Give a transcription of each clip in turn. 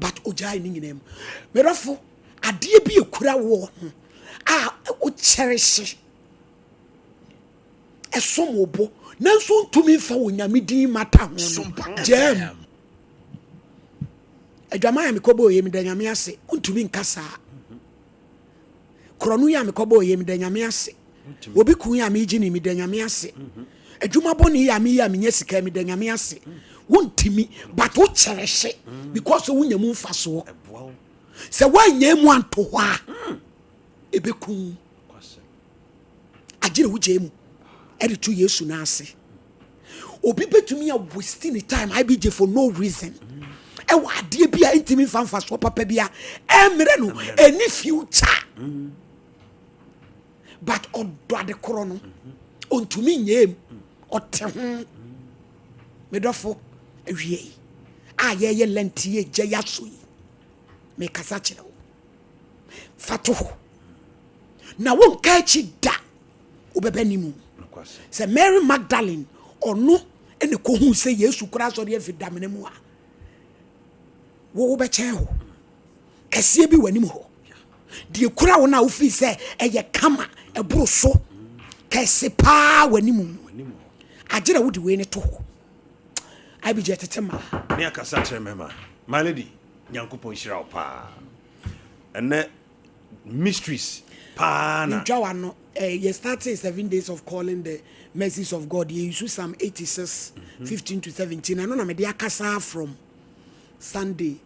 but ojai ni nyinem merafo ade bi ekura wo o cherish esomobo nanso ntumi fa wo nyamedin mata ho jam adwama ya mekobo ye medanyame ase ntumi nkasa kronu ya mekobo ye medanyame ase obi kun ya meji ni medanyame ase adwuma boni ya me ya menye sika medanyame ase wontimi but wo cherish because wo nyamu mfaso se wanya mu anto ho a ebekun agire wo jemu edi to Yesu na ase obi betumi a wasting the time IBJ for no reason e wa ade bia intimi fanfa so papa bia emre no any future but odo ade koro no ontumi nyem ote ho medofo awie a ye lentie gye yaso yi me kasa kire wo fato na won ka chi da obebe nimu se Mary Magdalene onu ene ko hu se Yesu kura so de afidamene mu a wo be che ho kase bi wani mu ho de kura wo na wo fi se eye kama eburo so kase pa wani mu agire wo de we ne to ho abi je tetema me akasa kire mema my lady nyankopon hira pa ene mysteries pa na njawa no you started 7 days of calling the mercies of God. You use Psalm 86, 15 to 17. I know me dey akasa from Sunday.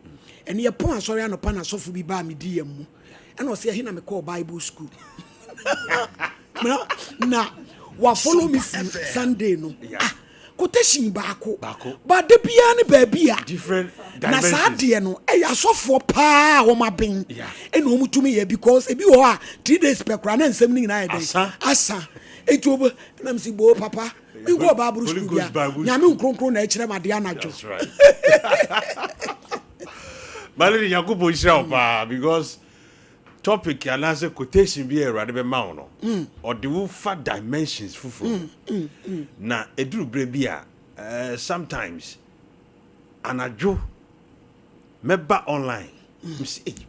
And you pon sorry no pan asofu bi ba me DM mu. And I say na me call Bible school. na wa follow me Sunday no. Quotation baako. But the piano baby different na saade no asofo pa wo maben e no mutumi ye because e bi wo a 3 days per kra na nsem ni na ye den asa etuobo na msi bo papa mi go Bible school bia nyame nkronkron na e kire made anajo that's right Malady Yakubu Israel pa because topic anase quotation bi erade be ma no or the fa dimensions fufu na eduru bre bia sometimes anajo meba online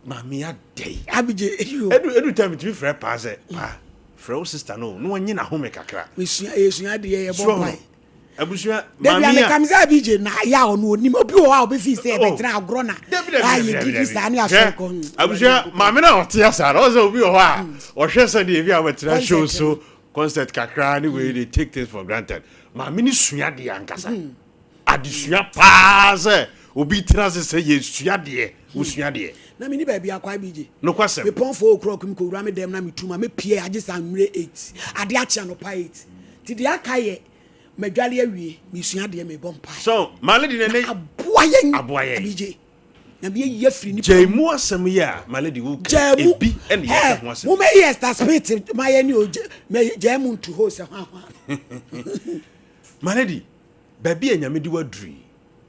mami adey abije edu time to be frɛ pa se pa frɛ sister no onyi na home kakra esua de ye bobai abusua mami ya kamza abije na ya ono onim obi o ha obi fi se be tena agro na ayi didi sa ni asoko abusua mami na otia sa o se obi o ha o hwe se de bi a betena show so concert kakra ni we they take things for granted mami ni sua de ankasa adisua pa se obi tena se yesua de usua de na mi ni ba bia kwa bije no kwasem me pon 4 o'clock mi ko wura me dem na mi tuma me pie agisa nwure 8 ade a chia no pa 8 ti de akaye medwale awie misua de me bompa so malady ne aboayen abije na me ye firi ni jemu asem ya malady wo ka ebi ene ye ho asem mo me yes that spirit my any o me jemu to ho se hwa malady baby anyame di waduri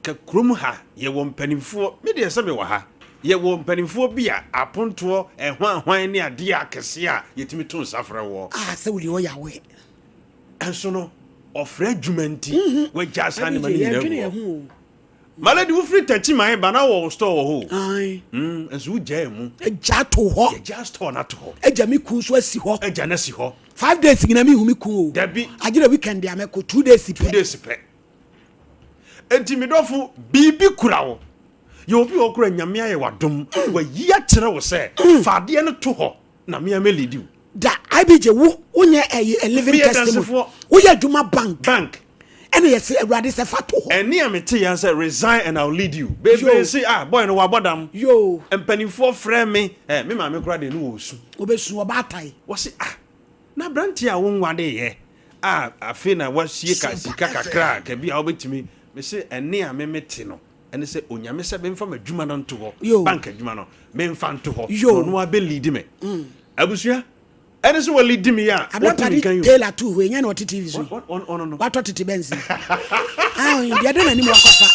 ka krom ha ye wo mpanimfo me de se me wa ha ye wo mpanimfo bi a aponto ehwan ne ade akese a yetimi to nsafre wo se wuli o yawe enso no ofre dwumanti we just hand money ne malady wo free tachi man ba na wo store wo ho ai enso wo gya mu gya to ho ye just store na to ho eja mi kun so asi ho eja na si ho 5 days ngina mi hu mi kun o dabi agire weekend ya me ko 2 days pe enti mi dofo bibi kura wo ye obi okura nyame aye wadom wa yi a kire wo se faade ne to ho na me amelidi da IBJ wo unye a living testimony wo ya dwuma bank ene yes awrade se fato ho ene amete ya say resign and I'll lead you baby say boy no wabodam yo empanifo frɛ me me ma me kura de no osu obesu obatai wo say na branti a won wade ye afi na wasie ka sika kakra ka bi a obetimi me say ene a me mete no ene say onyame se be mfa madwuma no nto ho bank adwuma no me mfa nto ho no abe lead me abusua ene so wali di me ya what can you tell at two enya no TV so no what titi benzi dia de nani mo akofa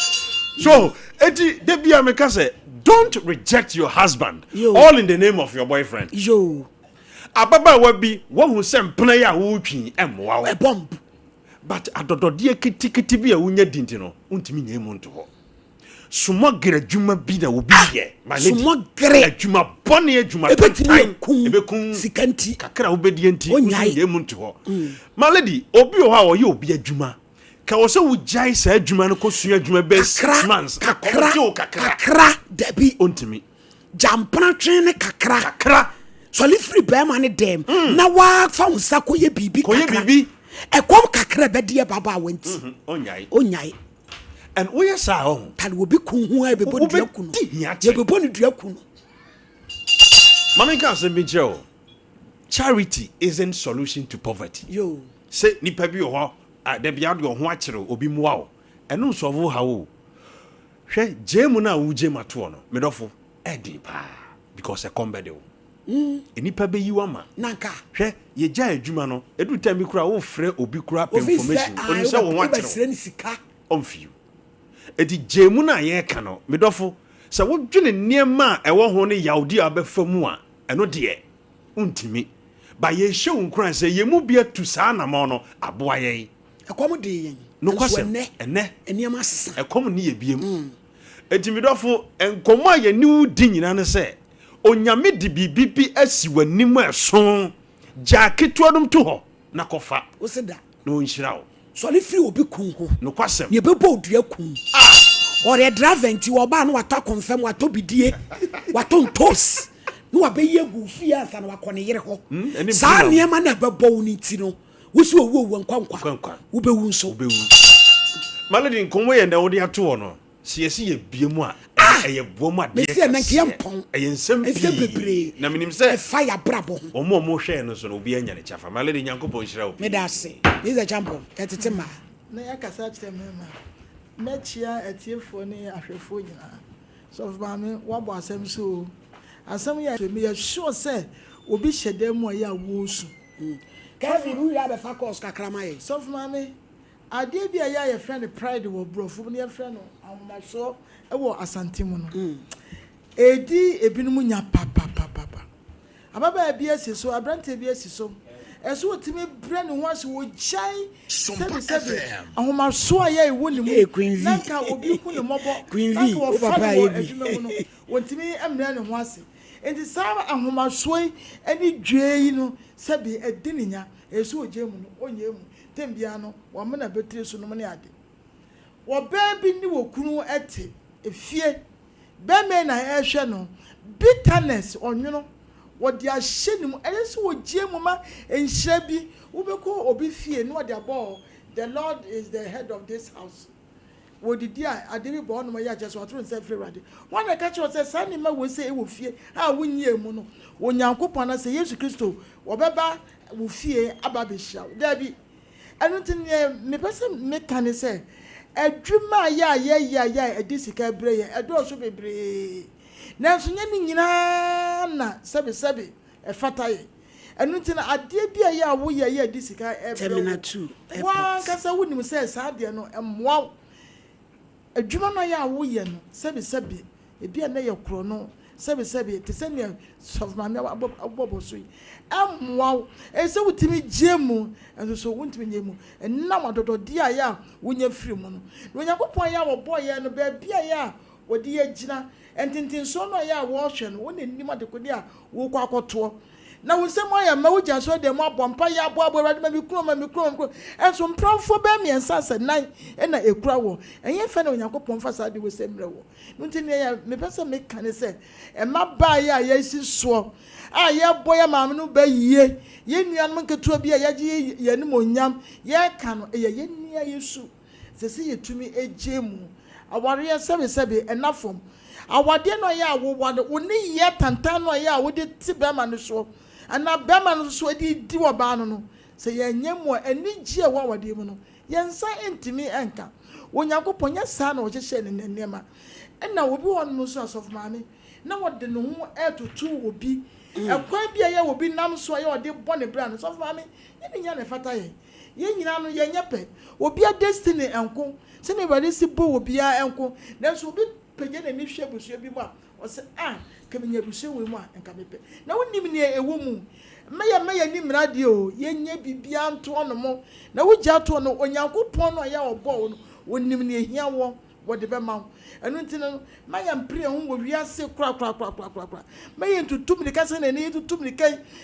so eti de bia me ka say don't reject your husband all in the name of your boyfriend ababa wa bi wo hu se mpena ya wo twi emwa wo bomb but adodode kitikiti bi a wunya dinti no untimi nyemu nto ho sumogere adwuma bi na obi ye sumogere adwuma bone adwuma ebekun sikanti kakra obedi enti ye mu nti ho my lady obi o ha o ye obi adwuma ka wo se wo jai sa adwuma no ko sua adwuma be 6 months kakra dabi ontimi jampana twen ne kakra soli free be ma ne dem na wa fa unsa ko ye bibi ekom kakra be de baba wanti onyai and we sa ho tal wo bi kun hu e be bo dua kunu ye be bo ne dua kunu mama ka se bi jeo charity isn't solution to poverty yo say nipa bi ho da bia de ho akere obi muwa o eno so wo ha wo hwe jemu na wo jema to no medofo edi pa because e kombede o enipa be yi wama nanka hwe ye gya adwuma no edu time kura wo frɛ obi kura information oni sɛ wo ho akere onfiu edi jemu na ye ka no medofo sɛ wo dwene niema a ɛwɔ ho ne yaudi abefa mu a eno de untimi ba ye hye wo nkran sɛ ye mu bia tu saa na mo no aboa ye ekom de yen no kwasem ene eniema sesa ekom ne ye biem edi medofo enkomo a ye ni wo di nyina ne sɛ onyame di bibibi asi wanim ɛso jaketu adum to ho na kofa wo seda na onhyira wo so le free obi kun ho no kwasem ye bebo odua kun ore driver nti wo ba no wato confirm wato bidie wato ntos no abeye gu fie asa na wakone yere ho saa niema na bebo wo ni ti no wo so owu nkwankwa wo be wu nso maladi nkonwo ye na wo de ato no siesi ye biemu a eye bomu ade me se na kiampon eye nsem bebre na minim se fire brabo omo hwe no so no obi anya ne chafa maladi nyankopon hyira wo me da se me za champion etete ma na yakasa kire me ma na chia etiefo ne ahwefo nyina so fa me wabo asem so asem ya me ya sure say obi hyedam mu ya wo su Kevin who ya be fa course kakrama ye so fa me ade bia ya ye friend pride wo brofo ne friend no awomaso e wo asantemu no edi ebinum nya papa ababa bia si so abrante bia si so eso otimi bre ne ho ase wo jai sebe awomaso ya e wo ne mu nanka obi ku ne mobo nanka wo papa ye bi no wontimi emre ne ho ase enti sa ahomaso ani dwei no sebe edininya eso ojemu no onyemu tembia no wo mena betire so no ne ade wo baby ni wo kunu ete efie be me na ehwe no bitterness onwono wo de ahye nim eleso wo giemu ma enhira bi wo beko obi fie no de abo the Lord is the head of this house wo didi ade bi bo no ma ya jeso atro nse free rade won na ka che wo se sani ma wo se e wo fie a wo nyie mu no wo nyankopon na se Yesu Kristo wo beba wo fie aba be hia da bi enu tin me pese me kan se adwuma ya edisika bre ye edo so bebre na so nya ni nyina na sebe efata ye enu tin ade bia ya wo ye edisika terminal 2 wa kasa wonim se sa de no emwa adwuma no ya wo ye no sebe ebia na ye kro no sebe te se ne sof ma me abobo so yi amwa ese wutimi jemu enso so wuntimi nyemu enna madodo dia ya wonya firi mu no Onyankopon ya wo boye no ba bia ya wodi ya gina entintin so no ya wo hwe no wona nima de kodi a wo kwa akoto na wonsem aya ma wo gya so de mo abompa ya abo rade ma mikro enso mpramfo ba mi ensa se nan na ekura wo enye fe na Onyankopon fa sa de wo semre wo ntini ya me pese me kan se e ma ba ya isi so ye boya maame no ba yie ye nuanom keto bia ye gye ye nim onyam ye ka no ye nia Yesu sese ye tumi ejemu aware ye sebe enafom awade no ya wo wade oni ye tantan no ya wo de ti be ma no so ana be ma no so di wo ba no se ye nyemu ani gie wo awade mu no ye nsa entimi enka Onyankopon ye sa na wo hye ne nema na obi won mu so asof maame na wode no ho etutu obi ekwa bia ye obi nam so ye ode bone bra no asof maame ye nya ne fata ye nyina no ye nyepe obi a destiny enko se ne bari si bo obi a enko na so obi pege na ni hwe busu bi mu a o se kemenya busu we mu a enka mepe na wonim ne ewo mu meya ni mrade o ye nya bibia nto no mo na wo gya to no Onyankopon no ya obo no wonim ne ehia wo what the bema and until my pre on will be a sick crap. May into 2 minutes and into 2 minutes.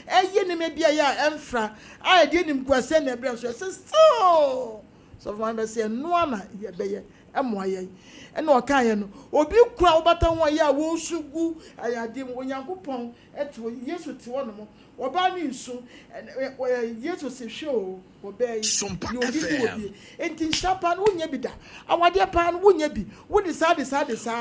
A yen may be a ya emfra. I didn't go send a branch. So my say no one ya be a and no kind or be crowd but on ya won't sugu. I had him when Yankupon at yes with one more. Or banning soon, and yes was a show, obey Sompa FM. And in Shapan wouldn't ye be that? Our dear pan wouldn't ye be? What is sad?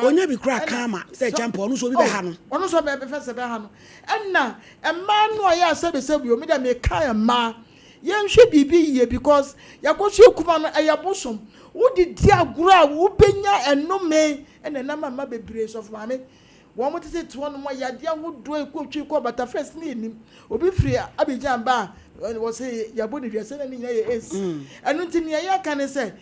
When you be crack, karma, say jump on, so be Hannah. On so be Professor Bahano. And now, a man no I said, you made a make kind ma. Young should be here because Yakoshi Kuman a ya bosom. Who did dear grow, who benya and no may, and a number may be brace of mammy. One would say to one more yadia would do a cook you call, but a first name will be free. Abidjan Bar was a Yabuni, you're sending is. And until Nia can say,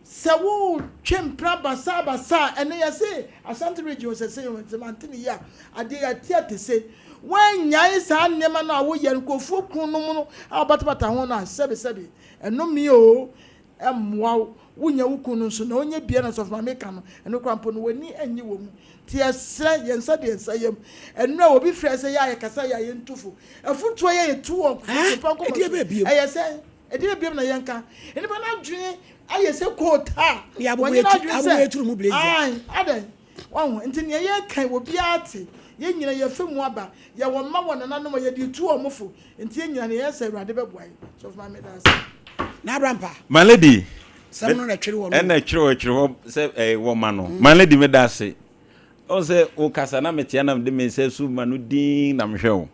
Sawu, Chempra, Basa, and they say, a Santa Region was a saying to Mantinia, a day at theatre say, when Yais and never know we and go for Kuno, but I want to say, and no meo, and wow, Wunya Ukunu, so no nye pianos of my mecano, and no crampon when ni and you woman. Tia say yen said yen say and no be fresh say ya kasaya yen tufu. A foot try 2 of baby. I say, a dear be na yanka. And if I drink, I say quota. Yeah, when you are to move. Aye, Aden. One until your yanka will be arty. Yen your film waba. Ya one ma one and another you do 2 or muffle. Until you are say rather boy. So my medals. Now, Grandpa. My lady. Someone actually and a true say a woman. My lady made us say. O say o kasana metiana de me say su manu din na mhwe.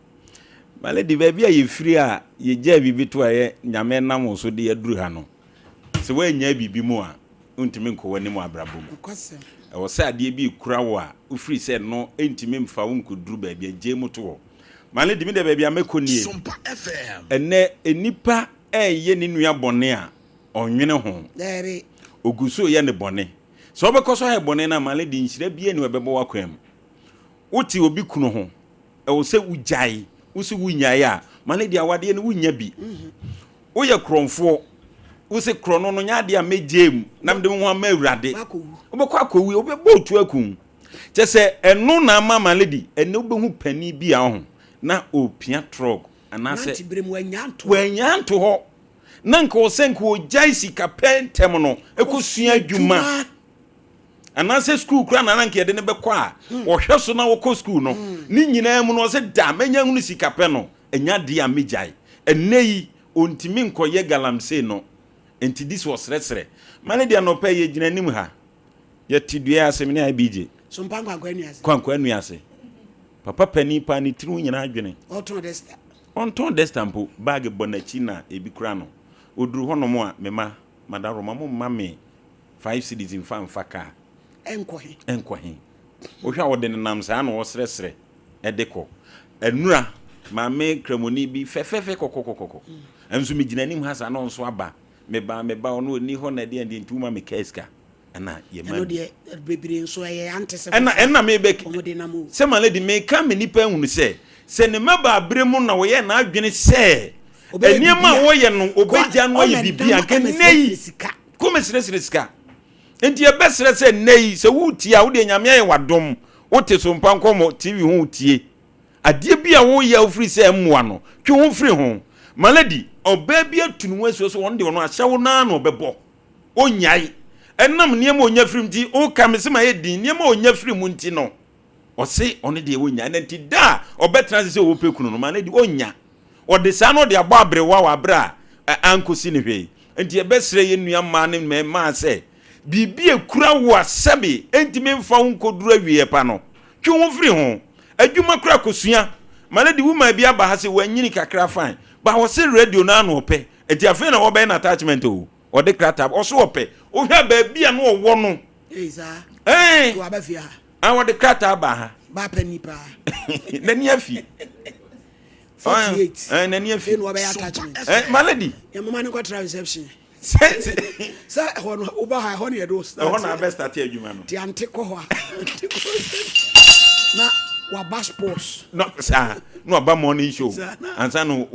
My lady baby are free a ye gya bibi to aye nyame nam so de aduru ha no. Se wa nya bibi mu a untimi nko wani mu abrabom. Kwase. E wo say ade bi kura wo a u free say no entimi mfa wo nkoduru baby agye mu to wo. My lady me de baby amekonie. Sompa FM. Ene enipa ye ni nua bone a onwene ho. There oguso ye ne bone. So because I have bonnet na male di nhyira bia ni webebo wakwam. Oti obi kunu ho. E wo se ujai, wo se wunyae a male di awade ne wunya bi. Wo ye kronfo. Wo se krono no nya de a megem na mde ho ma awurade. Wo be kwa akowi, wo be botu akun. Je se eno na ma male di, ene wo be hu pani bi a ho na opia trog anase wanyanto ho. Na nka wo se nka wo jai sika pentem no ekosua adwuma. Anase school kra na nanke de ne bekwa wo hwe so na wo ko school no ni nyina mu no se da menya hunu sika pe no enya de a mejai enei ontimi nkoye galamse no enti this was resre mane de no pe ye gina nim ha ye tidua asemne abije so mpango akwanu ase kwankwa ase papa pani pa ni tinu nyina adwene onton destampo bag bonachi na ebi kra no oduru hono mo a mema madaro mamo mame 5 cities in fanfaka enkohi ohwa wode nam sa na wo sresre edeko enura mame kramoni bi fefefe kokokokoko enso mi gina nim ha sa no nso aba meba ono ni ho na de ndi ntuma me keska ana ye ma no de bebire nso ye antese ena me be se ma lady me ka me nipa hunu se ne maba abremu na wo ye na adwene se eniema wo ye no obegya no ye bibia nke nei kuma sresre sika enti e besre se nei se wutia wo de nyame ye wadom wote Sompa Nkomo TV hu tie ade bia wo ye ofri se mmoa no twe ho fri ho maladi oba bia tunu asuo so won de wono ahye wo na na obebo onyai enam niam onya frim ti o kamse ma ye din niam onya frim nti no o se one de wonya na nti da obetra se wo pekunu no maladi onya o de sa no de abo abrewa wa abra ankosi ne hwe enti e besre ye nua ma ne ma se bibi ekura wo asabe enti memfa nkoduru awie pa no twe ho firi ho adwuma kura kosua maladi wuma bia ba ha se wanyini kakra fine ba wo se radio na no ope enti afi na wo be na attachment o de krata o so ope o hwa ba bia no wo no eiza to abafia a wo de krata ba ha ba pani pa na ni afi 48 na ni afi no be attachment maladi ya mama ni kwatra reception sa hono uba ha hono ye do hono na best start adwuma no ti ante ko ho na wa passports no sa no aba morning show ansa no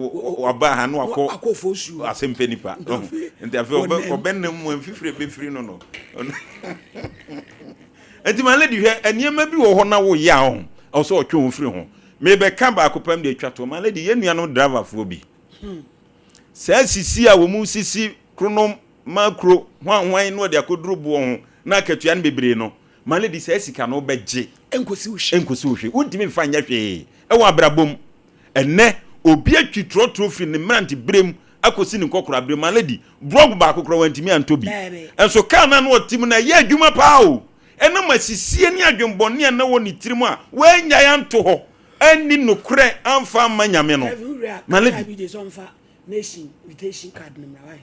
aba ha no akofosu asempenipa nti afi obennem mo amfifire befiri no enti my lady hwe eniema bi wo ho na wo ya ho also otwe wo firi ho me be ka ba akopam de atwa to my lady ye nua no driver fo bi sa sisi a wo mu sisi kronom makro hwan no de akoduru bo ho na akatua no bebre no my lady sa sika no beje enkosi wo hwe untimi mfa nya hwe e wo abrabom enne obi atwi trotro firi ne mranti brem akosi ne kokoro abrem my lady blog ba kokoro wantimi antobi enso ka na no otim na ye adwuma pa o ena masisie ni adwembone na wo ni tirim a wanya ya nto ho ani nokure amfa manyame no my lady nation invitation card no mra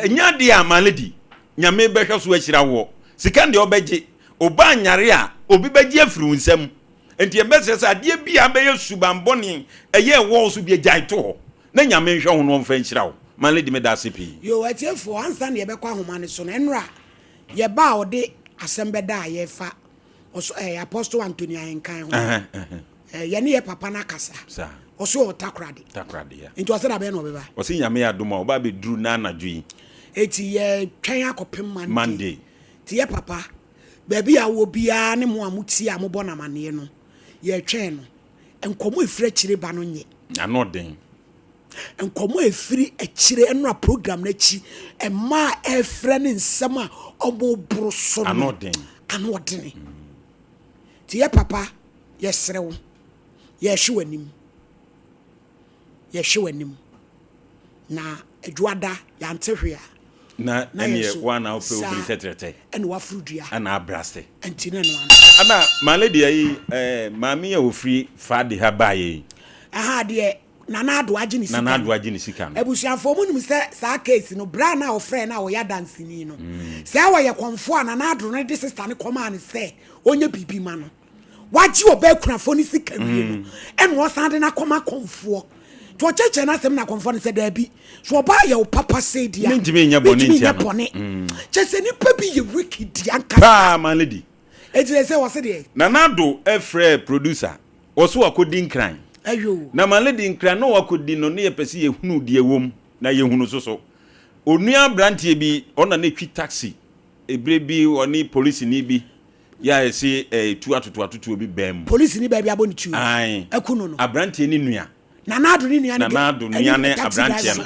enya dia my lady nyame behwe so ahira wo sika de obegye oba nyare a obi begye afiri nsam enti ebese ade bia beye subambone eye wo so bi agyan to ho na nyame hwe ho no mfa nhira wo my lady me da sepi yo atiefo ansa na ye bekwa homa ne so na enra ye ba ode asembe da ye fa oso apostle Anthony Ayenkan ho ye ne ye papa na kasa sa oso takrade ya enti oso da be no beba osi nyame adoma oba be duru na anadwi eti ye twen akopem Monday ti ye papa baby a wo bia ne mo amuti a mo bona mane no ye twen no enkomo efiri akire ba no nye anoden enkomo efiri akire enra program na chi ema efre ne nsam a obo broso no anoden ti ye papa ye serewo ye hwewanim na adwada ya ntehwe a na ene wana ope obiri tetrete ene wafrudua ana abraste antine no ana my lady ayi maami ya ofri fade ha baye aha de nana ado agye ni sika no ebusuafo mu nim se sa case no bra na ofre na wo ya dance ni no se awo ye konfo ana na ado no de sister ne koma ne se onye bibi ma no waji oba kunafo ni sika wie no ene wo san de na koma konfo to cheche na sem na konfo ne se da bi so oba ye o papa say dia ntimi nya boni ntia chese ni pa bi ye wicked anka pa my lady eti se wo se de nana ado efre producer oso akodi nkran ayo na my lady nkran no wakodi no ne ye pese ye hunu de ewom na ye hunu soso onua brantie bi ona na twi taxi ebre bi oni police ni bi ya ese tu atoto obi bem police ni ba bi aboni tu akuno no abrantie ni nua nana ado ni nua ne abrantie no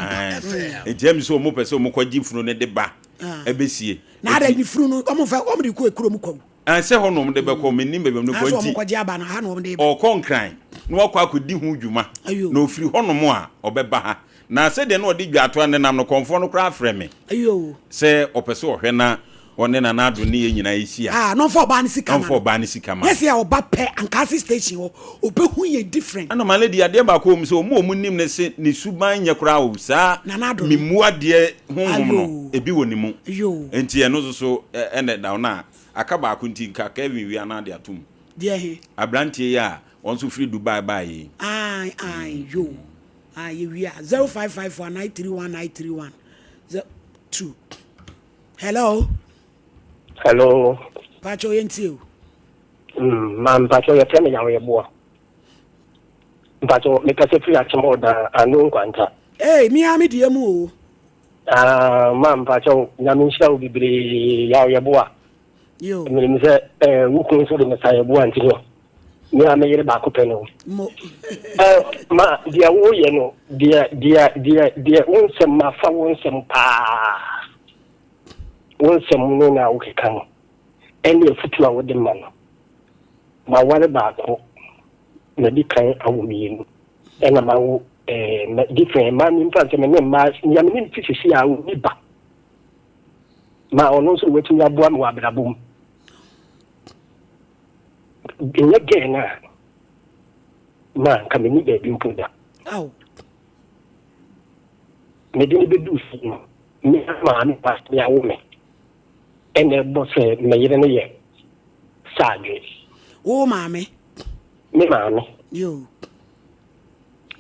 James o mo pese o mo kwaji funu ne de ba ebesie na ada ni funu no omo de ko ekuro mu kwa anse ho no mo de be ko menim be no kwanti aso mo kwaji aba na ha no mo de o konkran no wakwa akodi hu dwuma na ofiri ho no mo a obeba ha na se de no odi dwato ne nam no konfo no kra afre me ayo se opese ohwe na one na na ado ne ye nyina yisia no for ba ni sika ma yes ya oba pe ankasi station ho obehu ye different ana my lady ade ba ko mu se omu nim ne se ne suban nye kra o sa mimu ade honhom no ebi wonimu enti eno so ene da na aka ba ko nti nka Kevin wi ana de atum de he abrantie ya won so free Dubai bye ye wi 0554931931 2 hello Pacho yentio man Pacho ya teme yawe boa Pacho mekase free atimo da anu kwanta mi ami die mu o man Pacho nyame nshira obibire yawe boa yo mi se wukun so de mesa boa ntino mi ameyere ba ko peno ma dia wo ye no dia wonsem ma fa wonsem pa wonsem no na wo kekan ene efutu a wo de ma no ma wale ba ko na di kan awumi no ena ma wo different ma mi mpa se me ma ya me ni fisisi a wo ni ba ma ono so wetu ya boa no abrabum enye gena ma kameni be bi mpuda me di be du si no me ma mi pas ya wo me ene bo se me yire no ye sadwe o mame me mame yo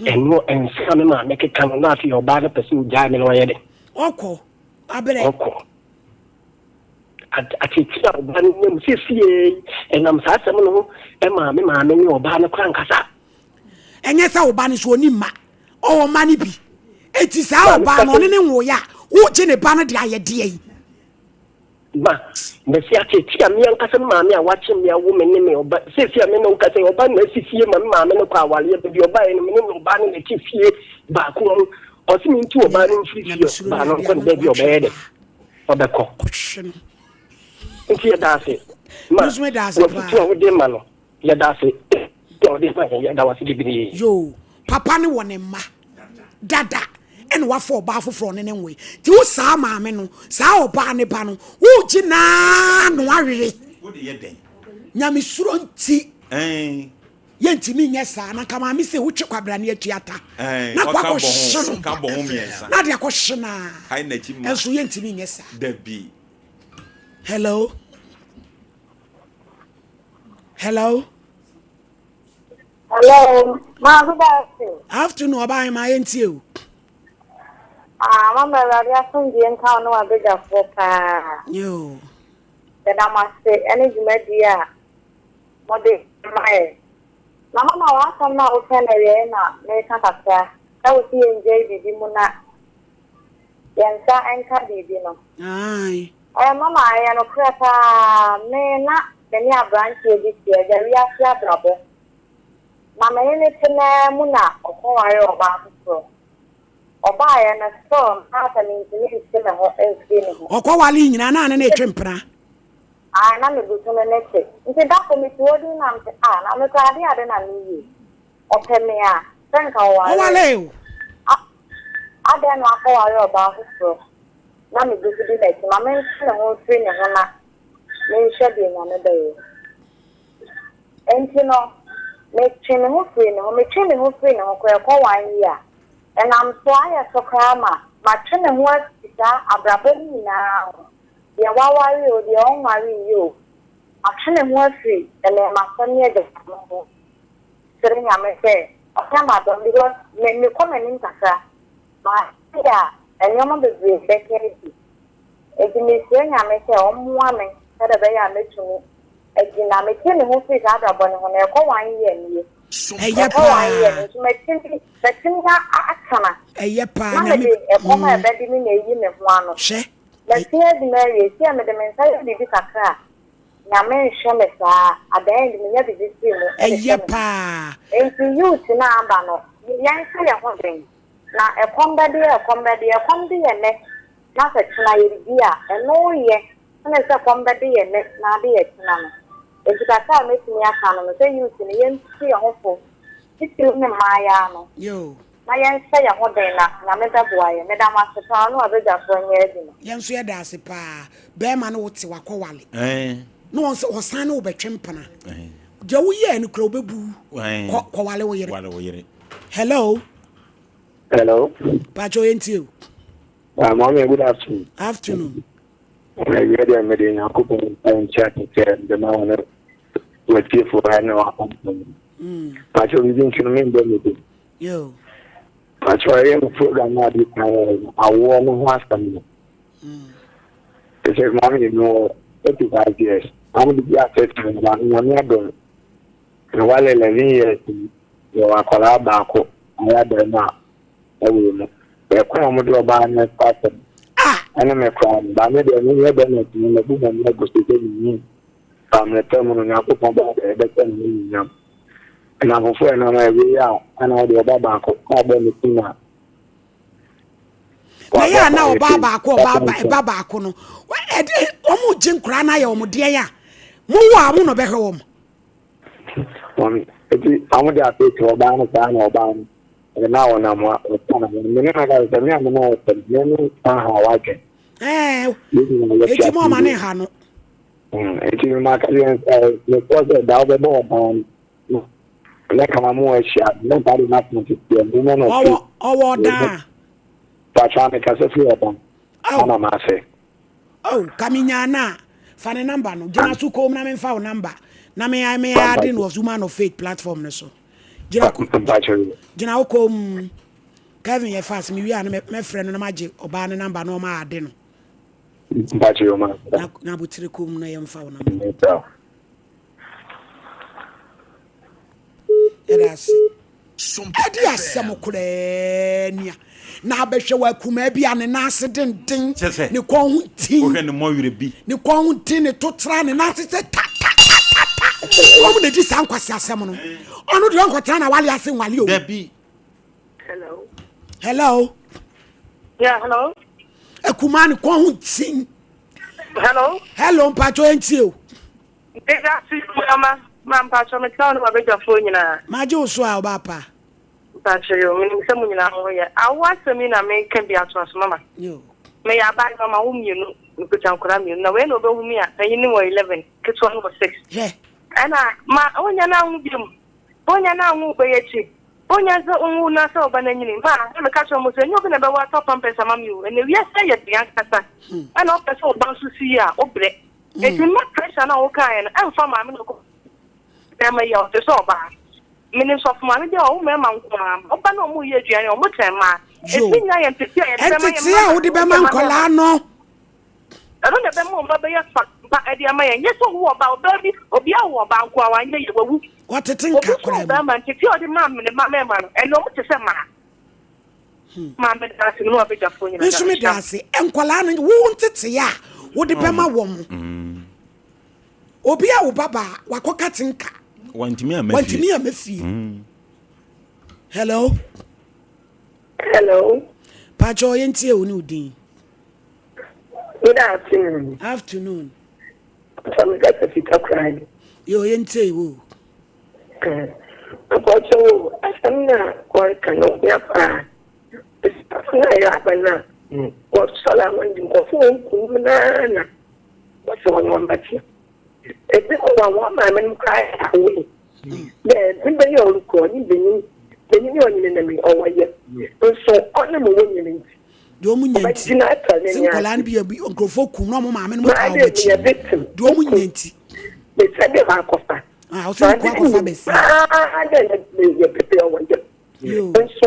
eno ensa me mame ke kan na fi oba na pese uja me no ye de oko abere oko ati tia oba ni mfifie enam sa asem no e mame ni oba na kran kasa enye sa oba ni so oni ma o ma ni bi eti sa oba no ne nwo ya wo je ne ba no de ayede yi ma mbesi ate tia me ankasa maame a wache me a woman ne me oba se fia me no nkasa oba na sifie ma maame no kwa awale be oba ne me no oba ne ti fie ba ko o si mi ntu oba ne fie ba no ko ne be oba ye de obeko nti ya dase ma Nusme dase pa ti o de ma no ya dase o de ma ya da wasi bibiri yo papa ne wone ma dada ene wafo ba foforo ne nwe ti wo saa maame no saa oba ne ba no wo gina no awere wo de ye den nyame suro nti yentimi nye saa na kama mi se wo twe kwabra ne atuata na kwa ko hye ka bo ho miensa na de ko hye na hai na ti ma enso yentimi nye saa dabi hello hello ma good afternoon oba ma yentie o mama radio sunji enka no abega foka yo da mase energy media mode mai na mama wa sama o tenere na me kan kakra ka o ti enjoy bibi mu na yensa enka bibi no ai mama ya no krata me na deni abranche bi tie da wi afia brabo mama ene tena mu na okonware oba afro oba ya na storm ata ni ntini sima ho ezini ho okwawali nyina na na etwempra na me butu na nete nti da ko mi tuodi na mte na me kwa ade na niyi opeme a senka wale o ade no akwaware oba afro na me butu di nete mama ntini ho free ne ho na me nhwe de na me dey entino me chine ho free ne ho me chine ho free ne ho kwa 1 year and I'm sorry so krama ma twene ho asita abrabani na ya wawari o de on mari yo atwene ho afiri and ma sonye de mo serenya me se okama don because me come in kasa ma ya enyoma bebre bekeri ejimi serenya me se omwa me kada be ya metumi ejina me twene ho free abrabani ho na e ko 1 year ni eyepa eyepa na me ekoma ebedi mi na eyi me ho ano hye Latia di Mary, see me the mensaje bibi kakra. Na me hwe me saa, adan di me nya bibi si mu. eyepa Enti youth na amba no. Yan se ya ho den. Na ekomba de ye ne. Na se tena ye bi a, eno ye. Na se komba de ye ne, na de ye tena no. Enti kakra me tini aka no, se youth ni yen si ya ho fo. Titi ne maya no. yo Na yan se ya ho den na me da boaye, me da ma se ta no abeja so nye di no. yenso ye da ase pa be ma no wote wakwawale no won osan no betwempana je wo ye no kra obebu kwawale wo yere hello pacho yentio mama good afternoon I read a meeting I could chat the man with you for I know pacho we didn't mean yo pacho I am program na di awo no hasam it's mommy you know 85 years I'm the asset and one year ago and while 11 years you are collab I had them now we come with your banner pattern and me from ba me de me benefit me bu me go to me from the term no na ko ba de be ten ni nyam na mo fo na ma we ya ana de ba ko ka be ni tina na ya na oba ko no omo jinkura na ya omo de ya mo wa mo no be hwe wo mami eti amu de ate to ba no sa na oba no na wona mo o na me na ga se me na mo te me ha wa ke eti mo ma ne ha no eti ma ka yen le ko se da be bo ba le kama mo e sha no ba ri na mo ti e mo no owo da pa cha me ka se fi o ba ana ma se kaminya na fa ne number no jina su ko na me fa o number na me ade no Woman of Faith platform no so jina ko Kevin ye fast me wi an me friend no maje oba ne number no ma ade no bacho ma na butire ko na ye mfa o number erase edi asem kurania na abehwe wa kuma bia ne nase denden ne kon hu tin ohwe ne moyure bi ne kon hu tin ne totra ne nase ta omo ne di sankwase asem no onu de onkotra na wale ase nwale o Debbie. Hello. Yeah, hello. Akuma ne kon hu tin. Hello, mpacho enti o. Ega si mama mpacho me tell no abeja fo nyina. Maje oso a obapa. Mpacho yo, me nimse mu nyina ho ye. Awa semi na me kan bi ato aso mama. Yo. Me ya ba mama wo mienu, nkuta nkura mienu. Na we no be hu mi a, anyi ni wo 11, keto no 6. Yeah. Ana ma onya na hu bi mu. Onya na hu be yechi. Onya ze hu na se oba na nyini. Ma me ka so mo se nyo be na be wa top pampers mama mi o. Ene wi ase ye bian kasa. Ana o pese oba so si a, obre. It's in my pressure now, okay, and I'm from my medical. Am I out the sober? Meaning of money, the old man, open no more year, or much am I? It's been I am to see, and who the Beman Colano. I don't have them more, but I am my yes, who about baby, or be our about what to think of them and to tell the mamma and my member, and no much as a man. Mamma, that's no bit of phone. Instrument, I say, and Colano won't it say, ya. What the Bema woman? Obia ubaba wakoka tinka. Wantimi amefi. Hello. Pacho yenti e oni udin. Good afternoon. Afternoon. I'm got a fit crying. Yo yenti wo. Pacho, I'm not quite cannot yapa. It's not what Solomon go for nana. What's one batty? If this one man cry away, then anybody all call you, then you enemy over here. So on the women. Domunyanti. Sinkolan bi abi onkrofo kum no mama me no ka wo chi. Domunyanti. They said they are costa. Ah, o se ko akofa besi. Then you prepare one. So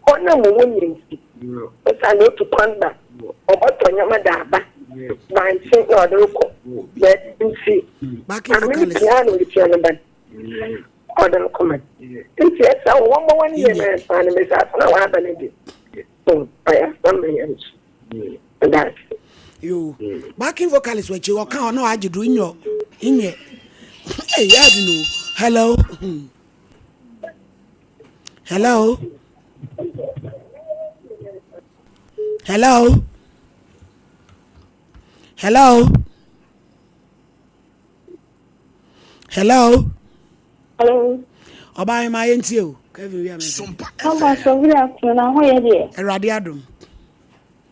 on the women. But I know to ponder. Or Tonyama Daba. Man, say, no, look. Let me see. Back in the piano with your number. Order comment. Yes, I want 1 year, man. And Miss Asana, what happened? So I have some millions. And that's you. Backing vocalist, which you can't know how you do in your. Hey, I don't know. Hello. Hello. Hello. Hello. Hello. Hello. Oba my enti o. Kevin we am. Sompa so good afternoon. How are you? Erade adom.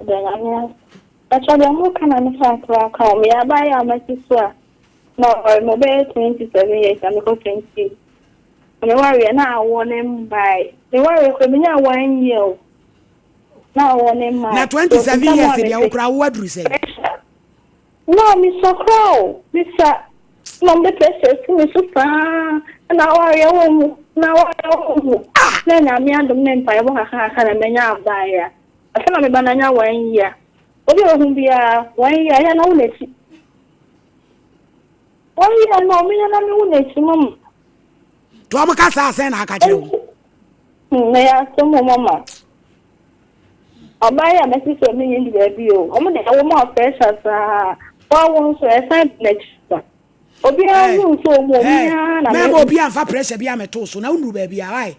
Then I'm actually I'm working on the fact that I me buy a message no mobile 27 years I'm go 20. Me worry na I want him by. Me worry ko me nya 1 year. Na one him my. Na 27 years dey okra wo aduru say. No, me so crow. Me sa no me precious me so pa. Na worry wo na worry. Na nya me andom ne mpa ebo kaka na me nya abaya. Asa na me bananya 1 year. Obi ohun bia 1 year ya na wo na ti. 1 year no me na me wo na ti mom. To am ka sa say na aka kire. Na ya so mama. Abaya message me yin di bi o. Omo de wo mo pressure sa. Wa won so e sign next. Obi a hu so mo mi na me obi an fa pressure bi ameto so na unu ba bi a why.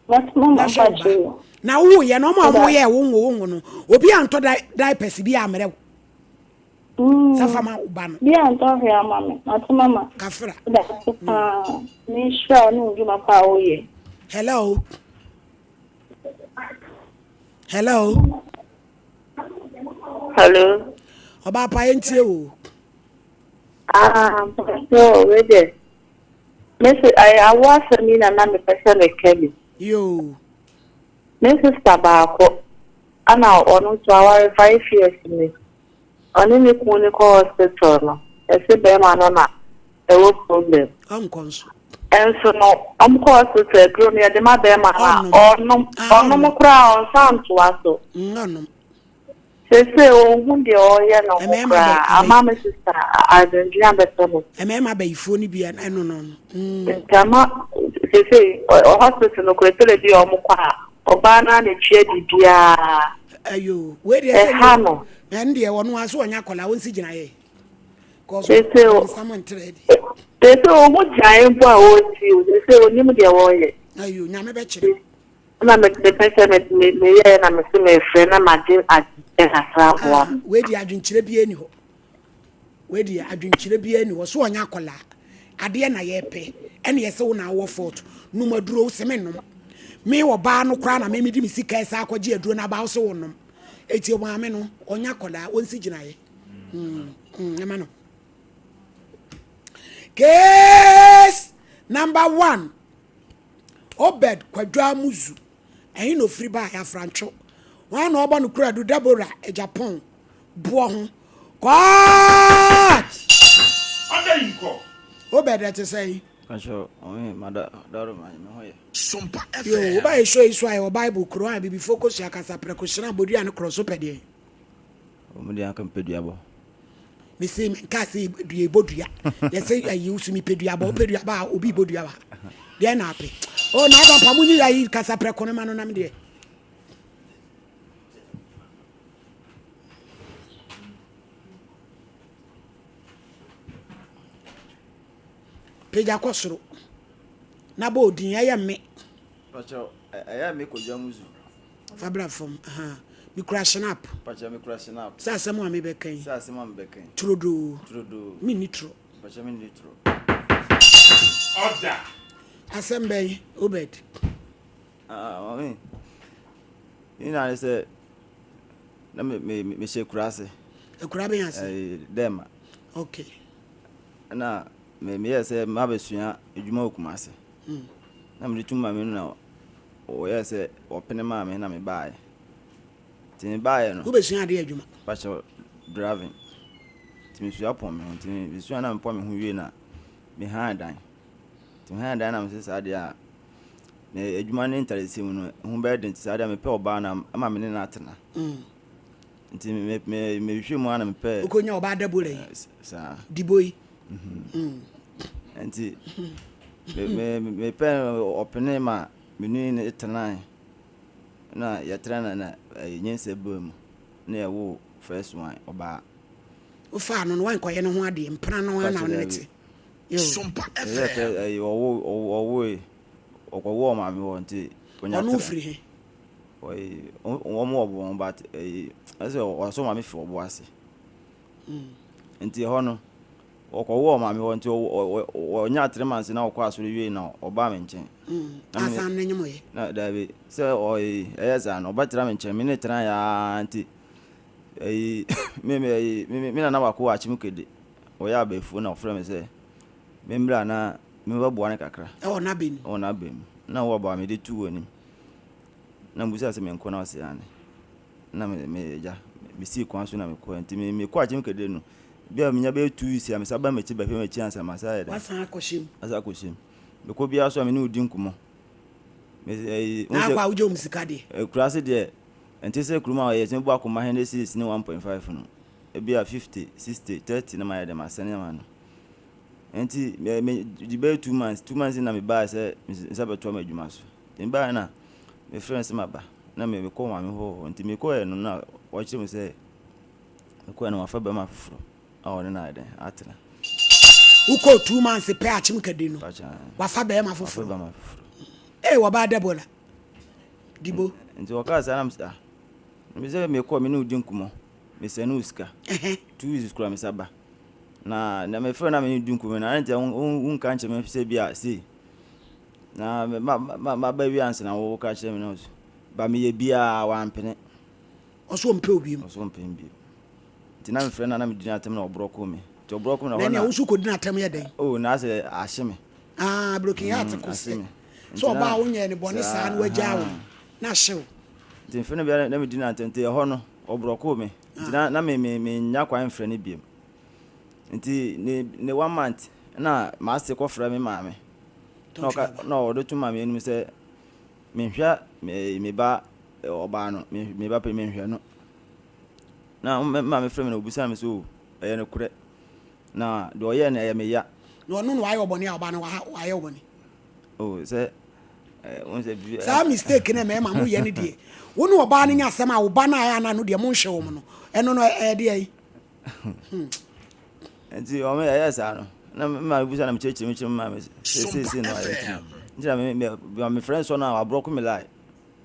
What mama fa you. Na wo ye no mo ye wo no. Obi an to diapers bi amere. Safa ma uba no. Bi an to hia mama. Not mama. Kafra. Ni sure no ju ma pa o ye. Hello. Hello. Hello. Oba pa entie o. No, wait there. Mrs. I was me na me person e kebi. Yo. Mrs. Tabako. Ana onu to our 5 years me. Oni ni ku ni ko hospital no. E se be ma no na e wo problem. Ankonso. Enso no, am ko hospital grow me de ma be ma na. Onu mo kra on sound to aso. Ngono. Say ohun de oye no kra. Ama me sister I don't remember so. E me ma ba ifo ni bia no. Kama say hospital no kwetele di omukwa oba na ne tue bibia ayo we dey say no and dey wonu aso onya kola won si gina ye cause someone trade they say o mo jae bo a o ti o say onim de wo ye ayo nyame be kire na me de pese me ye na me se me frɛ na ma de asra bo we dey adwenkyire bia ni ho we dey adwenkyire bia ni ho so onya kola ade na ye pe ene ye se wo na wo fort no maduro se me nom me wo ba no kra na me di me sika esa akwaje aduro na ba wo se wo nom eti o ma me no onya kola wonsi gina ye ema no case number 1 Obed Kwadwa Muzu ehin no free ba ya francho wan no obo no kura do Deborah e Japan bo ho God Ada yinko Obed that say Kancho mada daro man me hoye Sompa yo ba e show isu ayo Bible kuro a bibi focus ya kasa prekoshina bodua no cross opede o mu dia kan pedua bo me say ka say due bodua they say you use me pedua ba obi bodua ba de na ape oh na ba pamunyi ya yi kasa prekono ma no nam de peja kwosoro na ba odin aye me Pacho aya me Kwadwa Muzu fabra from me crash up Pacho me crashing up sa asemo me be kan sa asema me be kan trodo me nitro Pacho me nitro Order. asembe Obed mami ina say na me she kurase ekura be yase dem okay na me say ma besua edwuma okumase na me tuma me na o say opene ma me na me bae tin bae no wo besua de adwuma Pacho driving tin sua pon me tin besua na me pon me ho wie na me han dan tin han dan na me say ade a na edwuma ne interest mu no ho be den say ade me pe oba na ama me ne na atena nti me hwe mu ana me pe okonya oba Deborah yi sa diboyi nti me pe opene ma me nu ne tena na ya trana na nyense bom na ya wo first one oba o fa no wan koye no ho ade mpra no na nete yo Sompa owo okwo ma me wonte onya no free he o mo obo but ase o so ma me fi obo ase nti ho no okwo ma me wonte onya 3 months na okwa asoro wie na oba me nchen asa na nyimo ye na dabi se o eyeza na oba tira me nchen me ne tira ya nti me na wako achim kede o ya befu na ofre me se me mbra na me babu ane kakra o na bem na wo ba me de tu woni na mbusa se me nko na ose ane na me ja me si kwa so na me ko nti me ko achim kede no bia me nya be tu isi am saba me chi ba fe me chi ansa masa ya da wasan akoshim me ko bia so me ne udi nkumo me na kwa ujo musika de kurase de enti se kuruma ye tin bo akoma Hennessy ni 1.5 no e bia 50 60 30 na ma de masane ma no enti me di be 2 months na me ba se sabato ma adwuma so tin ba na me friends ma ba na me ko ma me ho enti me ko e no na wo chi me se me ko e no afa ba ma fufuro a na de atena uko 2 months pe achim kade no wafa ba ma fufuro wa ba Deborah dibo nti waka na msa me se me ko me no udi nkumo me se no uska 2 weeks kura me saba na me fe na me udi nkumo na nti un kan che me se bia si na ma ba wi anse na wo ka che me no ba me ye bia wa mpene oso mpe obi mu nti na me fe na me di na tem na obroko me to obroko na ho na wo su ko di na tem ye den na se ahye me broken heart ko se so ba wo nye ne bone sa na wagya wo na hyew nti fe no bia na me di na tente ho no obroko me nti na me nya kwan frɛ ne biem nti ne 1 month na ma se ko frɛ me maame na o do tuma me enu se me hwa me ba oba no me ba pe me hwa no na ma me frɛ me na obusa me so ɛyɛ ne korɛ na do ye na ɛyɛ me ya no no ayo bone oba no wa ayo bone oh say sa mistake na me ma mo ye ne de wo ne oba ne nya asem a wo ba na ya na no de mo nhwe wo no eno no e de ai enti o me ya sa no na ma busa na me cheche me ma me se no ayi ndira me friend so na wa broko me lai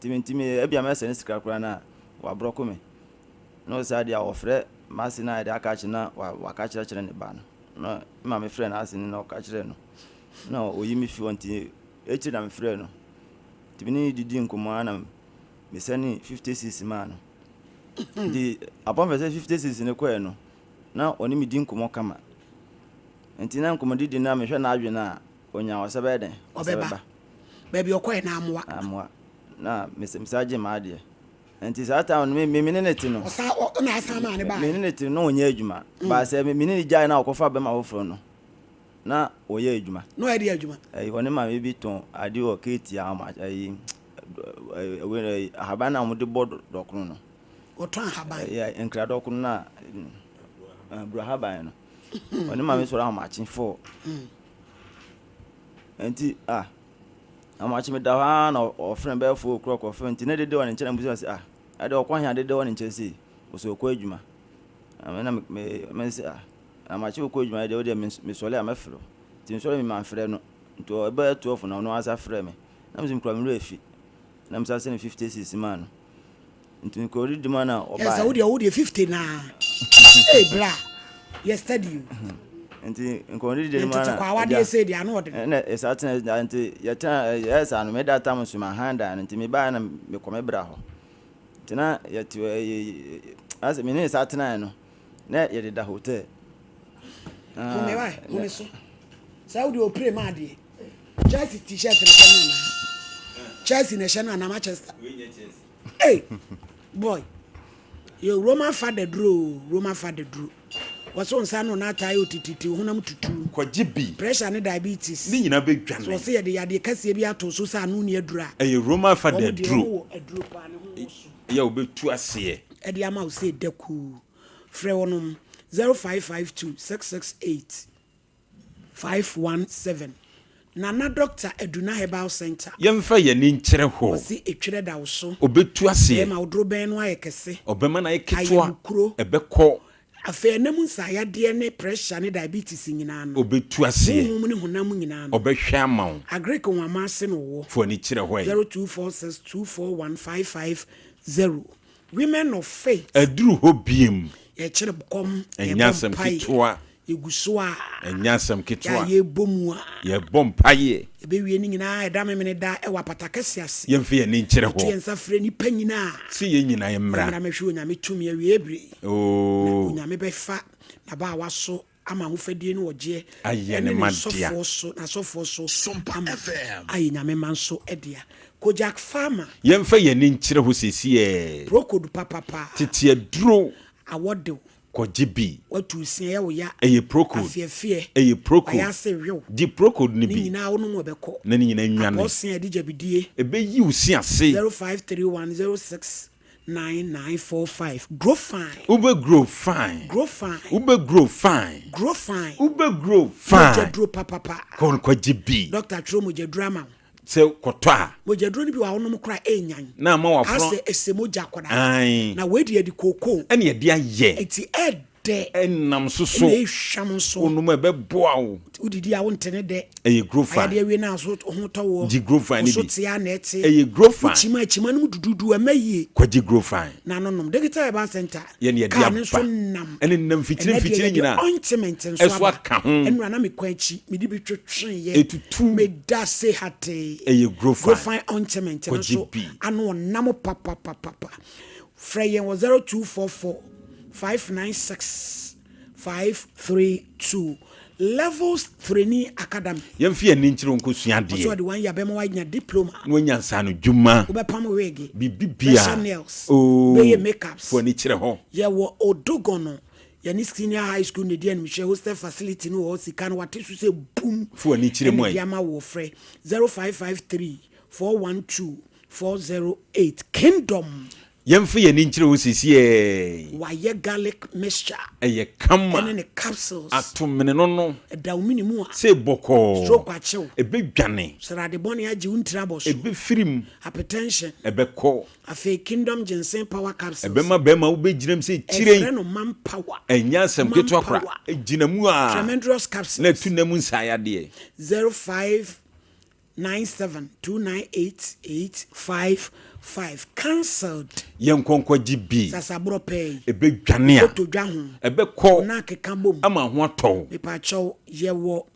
timi e bia me se ne sikra kura na wa broko me no sa dia wo frɛ masi na dia ka chi na wa ka kire ne ba no ma me friend asini na o ka kire no na oyi me fi wonti echi na me friend no tibini didi nkomo na me sani 56 man di upon verse 56 ne ko no na oni me di nkomo kama enti na nkomo didi na me hwe na adwe na onya wasebe den obeba baby okoy na amwa na me saje ma ade enti sa ta on me ne ti no osa na asa ma ne ba me ne ti no onya adwuma ba se me ne jai na okofa be ma wofro no na oye adwuma no ade adwuma woni ma me bi ton ade o keti ama we habana mo de bod dokro no o ton haban ya enkra dokro na bro haban no woni ma me so ra ma chin for enti amachi me da ha na o friend be fo kro ko friend ne de woni nche na busi ade o kwa hia de woni nche si o so ko adwuma amena me se amachi ko adwuma de o de me sole amafro tin sole me man frɛ no nto e ba 12 na no asa frɛ me na me kro me refi na me sa se 56 man nto ko ri di man na o ba yes wo de 50 na eh bra yesterday enti nko ri di man na nto kwa wa de say dia no de na esaten enti yeta yes anu me data mo suma handa enti me ba na me ko me bra ho tina yeti as me ne esaten no na ye de da hotel ko me wa ko me so Saudi o pray ma de Chelsea t-shirt na Chelsea na Manchester hey boy yo Roman father drew what's on sano na tayo tititi honam tutu kwajibi pressure ne diabetes ni nyina bedwane so say de yade kase bi ato so sa no ne adura Roman father drew pa ne ho so ya obetu ase e de ama o say deku frɛ wonom 0552 668 517 Nana Doctor Eduna Herbal Center. Yemfa ye ni nkyere ho. Osi etwere da wo so. Obetu ase. Ma odro ben no ayekese. Obema na yeketwa. Ebekọ. Afa nemu nsayade ne pressure ne diabetes nyina no. Obetu ase. Honum ne honam nyina no. Obehwe amawo. Agrek nwama ase no wo. Fo ni kyere ho. 0246241550. Women of faith. Aduru ho biem. Ye kyere bukom. Enyasem kitwa. Egusoa enyasem kitwa ye bomua ye bompaye ebe wie ni nyina eda memene da e wapatakese ase yemfe ye ni nkyere ho yensa frɛ ni panyina si ye nyina ye mra na mehwe onyame tumi awie ebri onyame befa na ba waso ama ho fadie no oje aye ne madia sofo so Sompa FM aye nyame manso edia Kojak Farmer yemfe ye ni nkyere ho sesi prokodu papa tete aduro awode kwajibi watu sia ya wo ya eye procode afiafie eye procode ya se hwew di procode ni bi ni na wo no beko na ni nyina nwane osia di jabidie ebe yi usi ase 0531069945 grow fine ube grow fine jedro papa kon kwajibi Dr. Tromo jedrama se kotwa mojadro ni bi wa wonom kra enyan na ma wa fro ase esemoja koda na wedi edi koko ene ye dia ye eti ede enam soso e hwam so onum ebe boa wo udidi a wontene de eye grow fine ade we na so ho towo di grow fine ni so tia na eti eye grow fine chima no dududu amaye kwaji grow fine na nonom digital herbal center ye ne dia ba ene nam fitire nyina ointment nso eso aka ho enura na mekwanchi medi bi twetwen ye etutu me da se hate eye grow fine ointment nso ano nam papa freyen was 0244 596 532 Levels Training Academy. Yemfi ani nkyere nkosua de. So the one ya bema wanya diploma. Wonya nsa no dwuma. Obepam wege. Bibibia. Nails. Be makeups. Fo ni kyere ho. Ye wo odogono. Ya ni senior high school ne dia nmhwe hostel facility no o sika no wate so se boom. Fo ni kyere mo ai. Ya ma wo frɛ 0553 412 408 Kingdom. yemfa ye ni nkyere wo sisi waye garlic mixture eye kama ene ne capsules atomene no da umini mu a se boko stroke achew ebe dwane srade boni agi untira boso ebe firim hypertension ebe ko afi kingdom ginseng power capsules ebe ma be ma wo be giram se kyire no man power enya asem keto akora ginamu a tremendous capsules na tunamu nsaya de 0597298855 cancelled yenkonkwa GB sasabro pay ebe dwane a to dwa ho ebe ko na keka bom ama ho atɔ mepa chow yewo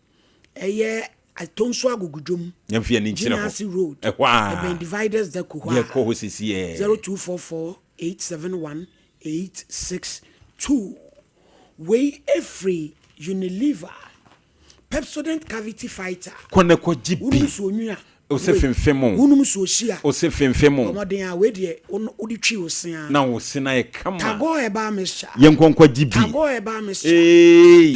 eye atonso agugudwom yemfa ni nkyere ho Ginasi road ehwa ebe dividers de ko ye ko ho sisi 0244871862 we free Unilever Pepsodent cavity fighter kone ko GB unusu onua o se femfemo unusu ohia o se femfemo omoden a we de odi twi osia na wo se na ye kama tago eba mesha yenkonkwa GB tago eba mesha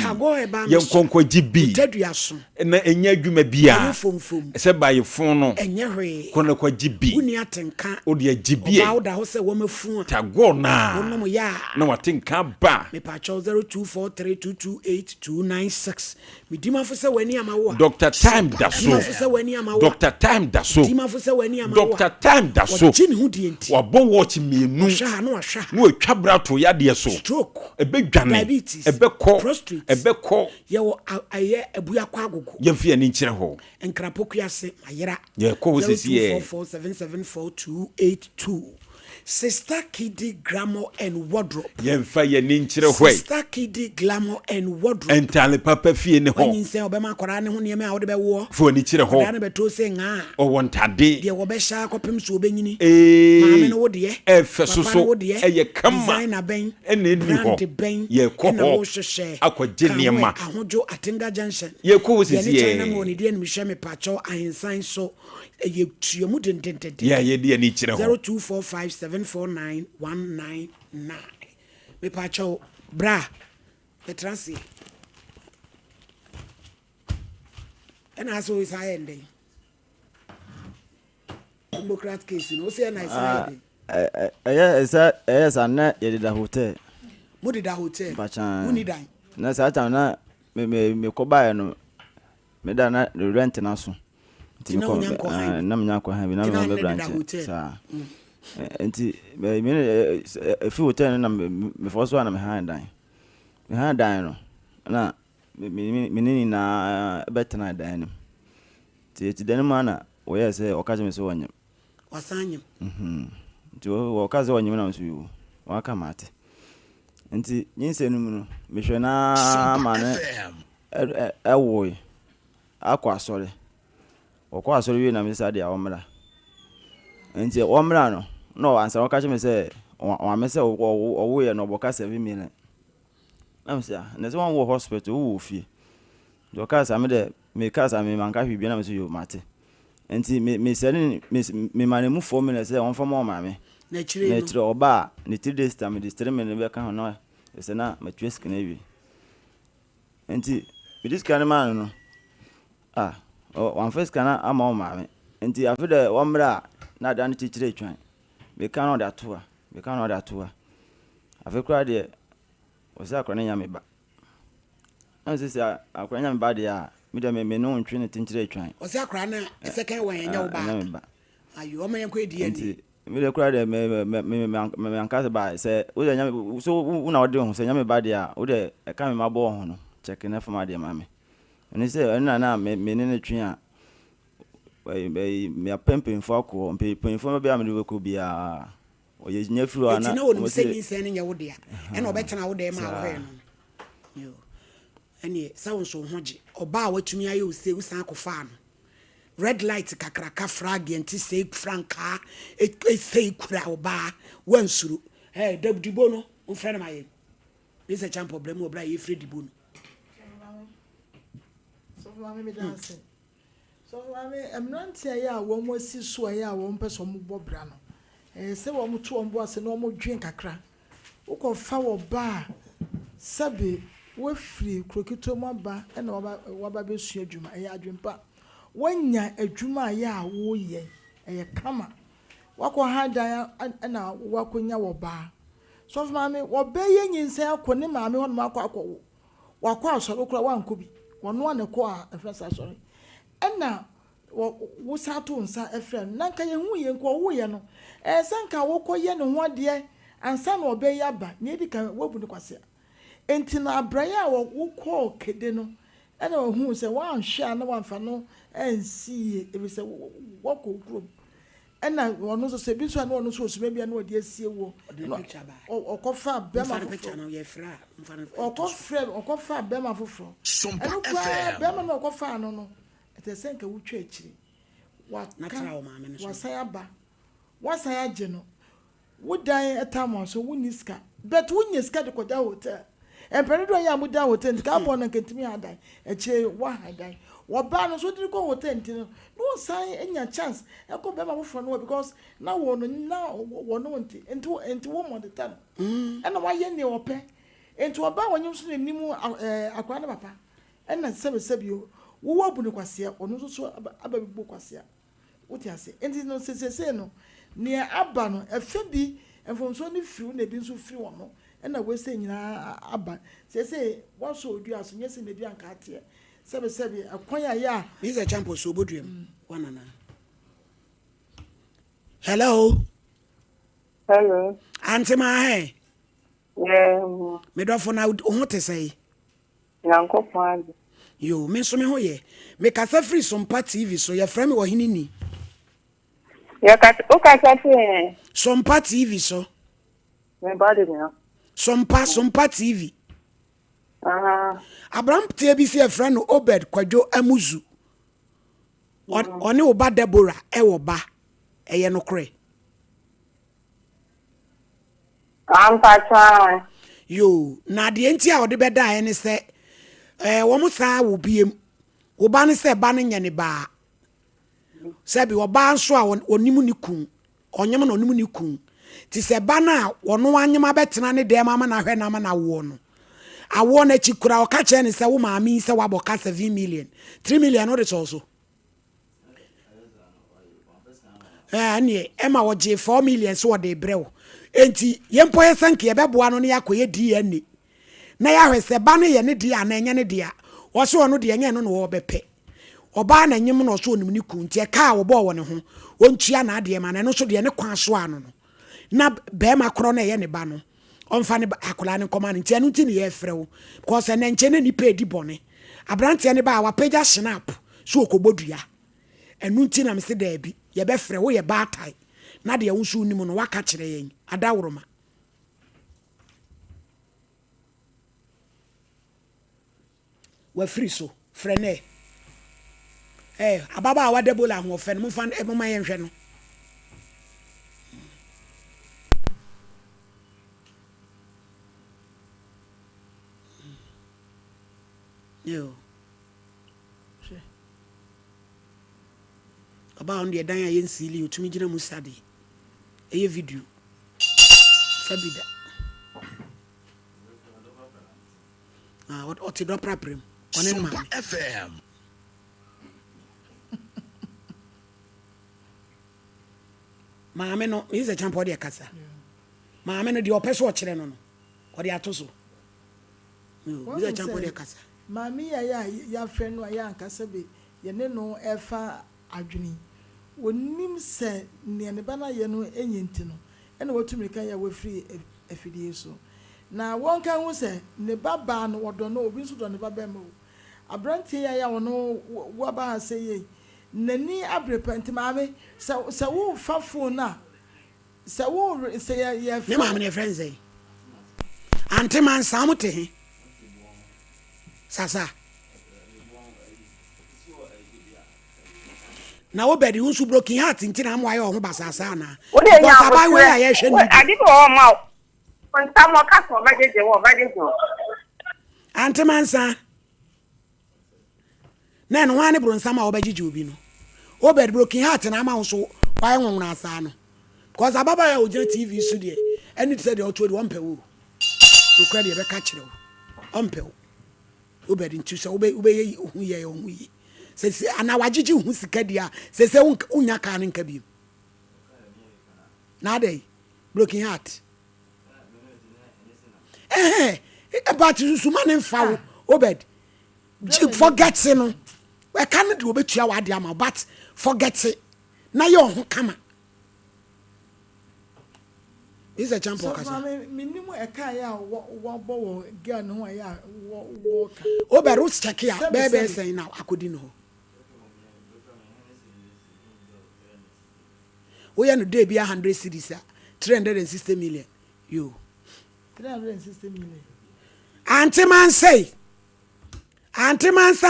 tago eba mesha yenkonkwa GB teduaso na enya adwuma bia fomfom se baye fon no enye hwe kone ko GB uni atenka o de GB ba oda ho se wo mafu a tago na wonom ya na watenka ba me pa cho 0243228296 me dimafo se wani amawo Dr. Time Daso dimafo se wani amawo Dr. Time Daso dimafo se wani amawo Dr. Time Daso jini hu di enti wabon watch mienu sha no ahwa no atwa brato ya de so stroke ebe dwane diabetes ebe ko prostate ebe ko ye wo aye abua kwa agogo yemfa ni nkyere ho enkrapoku ase mayera ye ko ho sisi 0244774282 Sister Kiddy Glamour and Wardrobe. Yemfa ye ni nkyere ho Sister Kiddy Glamour and Wardrobe. entale papa fie ne ho When say obema kwara ne ho ne a wo de be wo. fo ni kyere ho Da ne beto se nga. o wontade De wo be sha kopem so obenyini. Maame no wo de efe soso eye kama designer ben. ene ni ho Brand ben. ye ko Na ho wo hwehwe. akwaje niema Ahojo Atenga Junction. ye ko ho sisi ye. Ye na mo ni de mi hwe me pacho ahensan so ye tuamu dendendende. ye de ni kyere ho 0245749199 me pacho bra petransi and so is high ending democrat case no say na is high yes and ye did a hotel mo did a hotel Bachan. who need that na sa ta na me ko ba no me da na rent na so ti ko na me nyanko ha bi na me be branch sa enti me fi hotel na me for so na me hand dan no na me ni na betena dan ni ti dan ma na wo ye se o ka je me so wanyem wasanyem ti wo ka ze wanyem na so yu wa ka mate enti nyinse no mu no me hwe na ma ne ewo akwa asore okwa asore wi na me sa dia omra enti omra no no answer o ka je me se o me se o ye no boka 7 million am say na se won wo hospital wo fie do ka sa me de me ka sa me manka hwi bi na me so yo mate enti me se me manemu 4 million se on fama o ma me na chire oba ni 3 days time di 3 million be ka ho no se na ma twes kana wi enti me dis kana man no one first kana ama o ma me enti afi de wo mra na da ni chire twan me ka no da toa afi kra de o se akra na nya me ba an se akra nya me ba de a me de me no ntwe ne tinchire twan o se akra na second one nya wo ba ayo o me ko di ani me de kra de me anka ba se o de nya so una o de ho se nya me ba de a o de e ka me ma bo ho no check na fa ma de ma me ni se na me ne twen a me apempem fo akọ mpempem fo be am de ko bia o ye nya furu ana no mo se ni se nya wo de a e na obetena wo de ma wo he no yo eni sawo so hoje oba watumi aye o se usan akọfa no red light kakraka frag enti se franka e se kura oba wansuru dabdibo no o frɛ ma ye this a champ problem obra ye frɛ dibo no so mama me dance so mama emrantia ya wo mo si so ya wo mpɛ so mo bobra no se wo mo to ombo ase no mo dwen kakra wo ko fa wo ba sabe wo free krokito mo ba e na wo ba be su adwuma e adwempa wanya adwuma ya wo ye e kama wako hada na wakonya wo ba so maame wo be ye nyinsa akone maame ho no akọ wako asọrọ kura wanko bi wono ne ko a efesa asọrọ na wo sato nsa efrem na nka ye hu ye nko wo ye no sanka wo koye ne ho de ansa na obe ya ba ne di kan wo bu ne kwase enti na abraya a wo ko kede no na wo hu se wan hwa na wan fa no ensi e bi se wo ko kuro na wono so se bi so na wono so osuma bia na wo de asie wo okofa bema okofa bema foforo Sompa FM bema na okofa no etesenka wutwa akiri wasaya agye no wodan etamo so wuniska but wunyiska de koda hotel emperedo ya muda hotel ntika bo na nkentimi adan eche wa hadan woba no so diri ko hotel ntino no san enya chance eko bema foforo no because na wono enti wo mo de tan ena wa ye ne ope enti oba wonyum so nenimu akwa na papa ena sebio wo abu ne kwase ono so ababibo kwase wote ase enti no sesese no ne aba no efe bi enfomso ne firu na bi nso firi wono ena wese nyina aba sese waso odua so nyese na bi anka ate sebe akwanya ya is a champion so boduem wanana. Hello auntie ma he me do for na o te say Yankopon yo me so me ho ye me kasa free Sompa TV so ya frame Oheneni ya ka o ka se Sompa TV so me body na Sompa TV Abraham tie bi se frame no Obed Kwadwo Amuzu one oba Deborah e wo ba eye no kre Ampacha yo na de enti a ode beda ene se wo mo sa wo biem wo ba ne se ba ne nya ne ba se bi wo ba nso a onimu ni kun onyem na onimu ni kun ti se ba na wono anyema betena ne de mama na hwe na ma na wo no awo na chikura o ka che ne se wo maami se wa boka 7 million 3 million no de so ani ema wo je 4 million so wo de brew enti yempo yesanke yebeboa no ne yakoye DNA na ya hwese ba ne ye ne dia na enye ne dia wo so ono de enye no no wo bepe oba na nyem no so onim ni kunti e ka wo bo wo ne ho ontua na ade ma na no so de ne kwan so ano no na be ma kro na ye ne ba no onfa ne akola ne koma ne ntia no nti ne ye frewo because na nche ne nipa edi bone abrante ne ba wa page snap so okobodua enu nti na me se da bi ye be frewo ye ba tai na de wonso nim no waka kire yen adawroma wa free so frene ababa wa debola ho fe no mo fa mo ma yen hwe no yo aba on de dan ya yen sili otumi gina mu sade eye video sabida what do problem on ma FM maame no is a champion de kasa maame no de opeso o kire no no o de atoso is a champion de kasa maame ya fre no ya nkasa be ye ne no efa adwini wonim se ne ne bana ye no enyenti no ena watumi kan ya wafri afidie so na won kan hu se ne baba no wodo no obi so do ne baba ma abrantie ya wono wo ba se ye nani abrepent maame se wo fa phone na se wo se ya ne maame ne friends eh ante man samote he sasa na wo bedi unsu broken heart ntina am waye ho basasa na because abai we ya hwe ni adi ko o ma konta mo ka so ba jeje ante mansa na no wane bro nsama wo ba jeje obi no wo bedi broken heart na ama so waye nwona asa no because ababa ya oje TV so de any say de o to de won pe wo to credit be ka kire wo on pe wo wo bedi ntu so wo be ye hu ye se ana wagigi hu sika dia se unya ka ne nka bi Nade broken heart. But Suman and Fowl, Obed. Forget no. I can't do bet you but forget it. Now you're come. Is a champion. Minimum a kaya one bow girl no I walk. Obed was checking out baby saying now I couldn't know. We are no day be 100 cities, 360 million. You 360 million. Auntie man say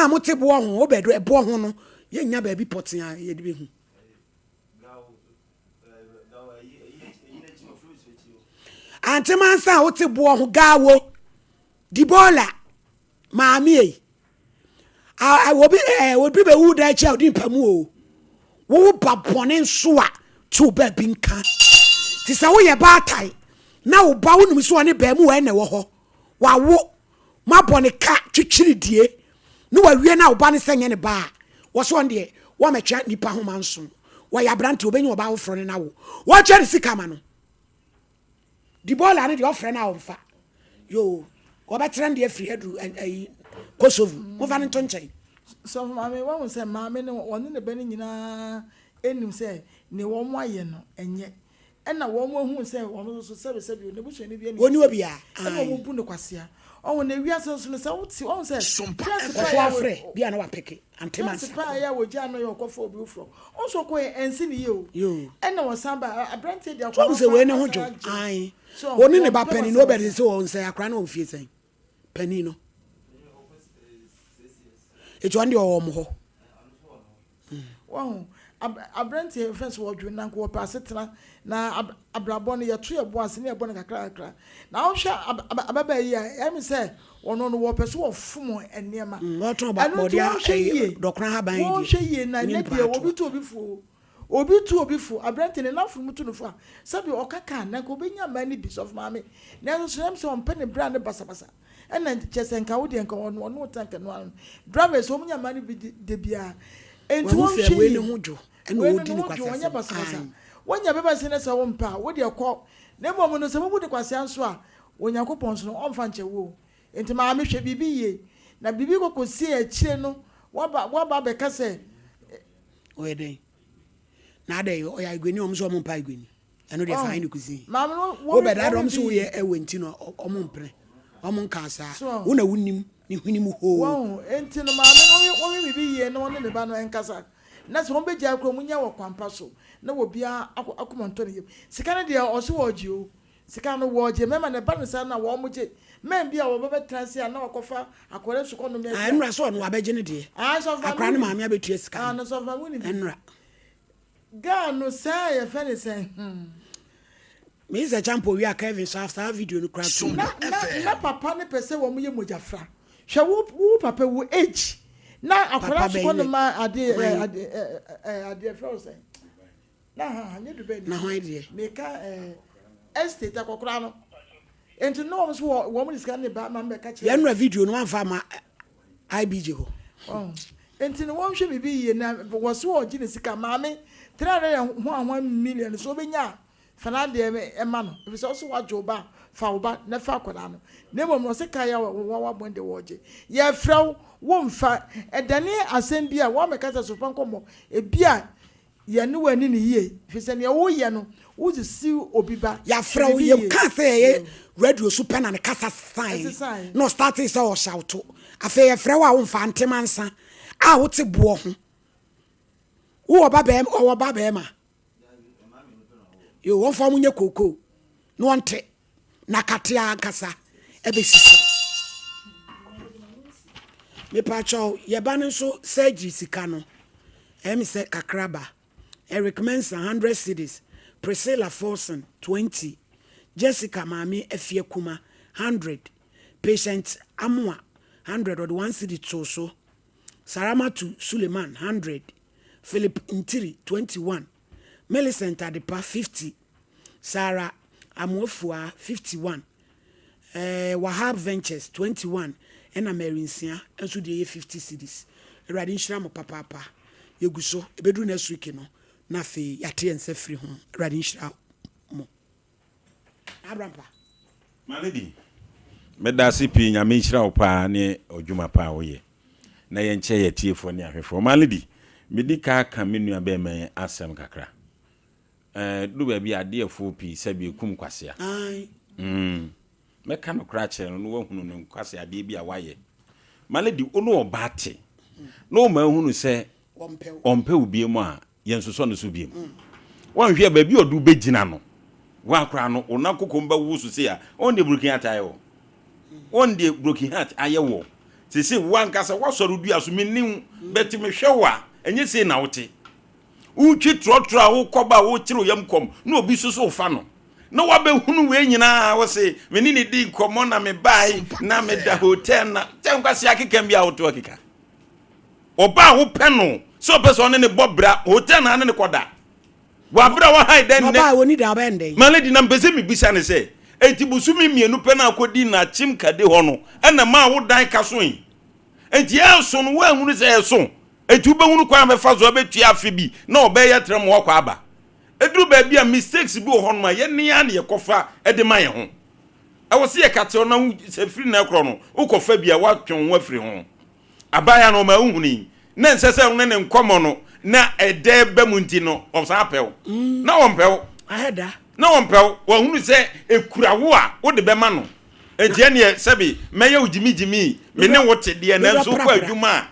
mote bo ho obedo e bo ho no ye nya ba bi potin a ye de be hu. Auntie man say wote bo ho gawo dibola maami e a wobi be wu da cha odi pamu o wo ba pone nso a tu ba bi nka ti sa wo ye ba tai na wo ba wo num so ne ba mu wa na wo ho wa wo ma bone ka twitwiri die no wa wie na wo ba ne senye ne ba wo so ndie wo metwa nipa ho manso wo ya brante obenyi wo ba wo fro ne na wo che sika ma no di bola ne di ofre na wo fa yo wo ba trend die free hedu Kosovo mo fa ne tonchen so mama wo say mama ne won ne bani nyina enim say ne wo mo aye no enye ena wo mo hu say wo so sebe ne buso ne bia ne oni obi a ena wo bu ne kwasea on na wiase so ne say wo ti on say Sompa Nkomo bia na wa peke antemansa pa ya wo ja no yo kofo obi ufro on so ko ensi ne yo ena wo samba abrante dia ko say we ne ho jo ai oni ne ba pani no be say on say akra na on fie sen pani no ejo andi o mo ho wow abrante fence wo dwe nan ko pa setena na abrabo no ye to ye bo ase ne ye bo no kakra na wo hwa ababa yi a em say ono no wo pese wo fom enema wo ton ba body dokran ha ban yi wo hwe yi na ne de obi tu obi fu abrante ne na fom tu no fu a sabi okaka na ko benya mani bi of mame na so em say on pene brand basabasa ena chesenka wo de nka ono tanka no drivers wo nya mani bi de bia enti wo hwe we ne ho jo ena wo di ni kwasa wonya beba se ne se wo mpa wo de kɔ na mmom no se mo bude kwase anso a Onyankopɔn so no ɔmfa nkyɛ wo enti ma me hwɛ bibi ye na bibi kokosi a kyire no waba be ka se we dey na dey o ya igweni om so mpa igweni eno dey fine ni kuzi ma no wo be da dom so ye ewenti no omompre omonka sa wo na wunim ni hunimu ho wo enti no ma me no wo bibi ye no ne ba no enkasa na so be gya kro munya wo kwampa so na wo bia akomonto ne sika ne de o so wo gi o sika no wo gi mema ne ba no sa na wo mo gi men bia wo be transia na wakofa akore so kono me enra so no abegye ne de akra ne maame abetua sika no so fa woni enra ga no sa ye fe ne sen me is a champo we are Kevin so after video no crowd na papa ne pese wo mo ye mojafra hwe wo papa wo age na akwara so kono ma ade frozen na nye dube na ho ide meka estate akokora no enti no so wo mo disika ne ba ma mbeka che ya no video no amfa ma IBJ ho enti no wo hwe bibi ye na wo so wo gi ne sika ma me 300 million so benya fana de ema no bi so so wajo ba fa oba na fa akwara no na mo se ka ya wa bonde woje ya frew wo mfa edane asem bia wo meka se Sompa Nkomo e bia ye ne wani ne yie fi se ne wo ye no wo si obi ba ya frew ye ka se radio super na ne kasa sign no start is all shout afa ye frew a wo mfa ntemansa a wo te bo ho wo ba be ma yo won fa munye koko no onte na katia kasa ebe sisi me pacho ye ba no so surgery sika no em se kakraba Eric Mensa 100 cedis Priscilla Forson 20 Jessica Mami Efie Kuma 100 Patient Amwa 100 or 1 cedi so Saramatu Suleiman 100 Philip Ntiri 21 Millicent Adepa 50 Sarah Amofua 51 Wahab Ventures 21 and Amerinsia and so the 50 cedis Radin Shramo papa yeguso ebedu next week no na fe yate ense free ho Radin Shra Abrampa. Malady. Medasi pi nyame nhyira wo pa ne odwuma pa wo ye. Na ye nche ye tiefo ne ahwefo. Malady. Medi ka menu abema asem kakra. Du ba bi ade afo pi sabi kum kwase a. Ai. Meka no kra che no wo hunu no kwase ade bi a waye. Malady ono obate. No ma hunu se ompe ubie mu a yensoso no so biem. Wan hwe ba bi odu begina no. Wa kra no ona kokomba wusu se a on de broken heart ayo. On de broken heart ayewo. Sisi wan kasa wasoro du aso menim beti me hwewa enye se na wote. Utwi trotro a wo koba wo kire yam kom na obi soso fa no. Na wa be hunu we nyina wo se meni ni di komo na me bai na me da hotel na tem kwase akeka bia wo to akeka. Oba wo pe no so person ne bobra hotel na ne koda. Wa bra wa hai den ne. Oba woni da bende. Malady na mpese mi bisa ne se enti busumi mienu pe na akodi na chim kade ho no na ma wo dan ka so yi. Enti eso no wa hunu se eso. Enti ube hunu kwa me fa zo betu afi bi na obe ye trem wo kwa aba. Edru ba bia mistakes bi ho no ma ye ne ya ne ye kofa de ma ye ho. E wo se ye kate na se firi na ekro no ukofa bia wa twon wa firi ho. Abaya no ma hunu na nsese ho ne nkomo no na ede ba munti no osa apel na wompel aheda na wompel wo hunu se ekurawo a wo de be ma no enti ne sebi meye ujimi me ne wote de na nso kwa adwuma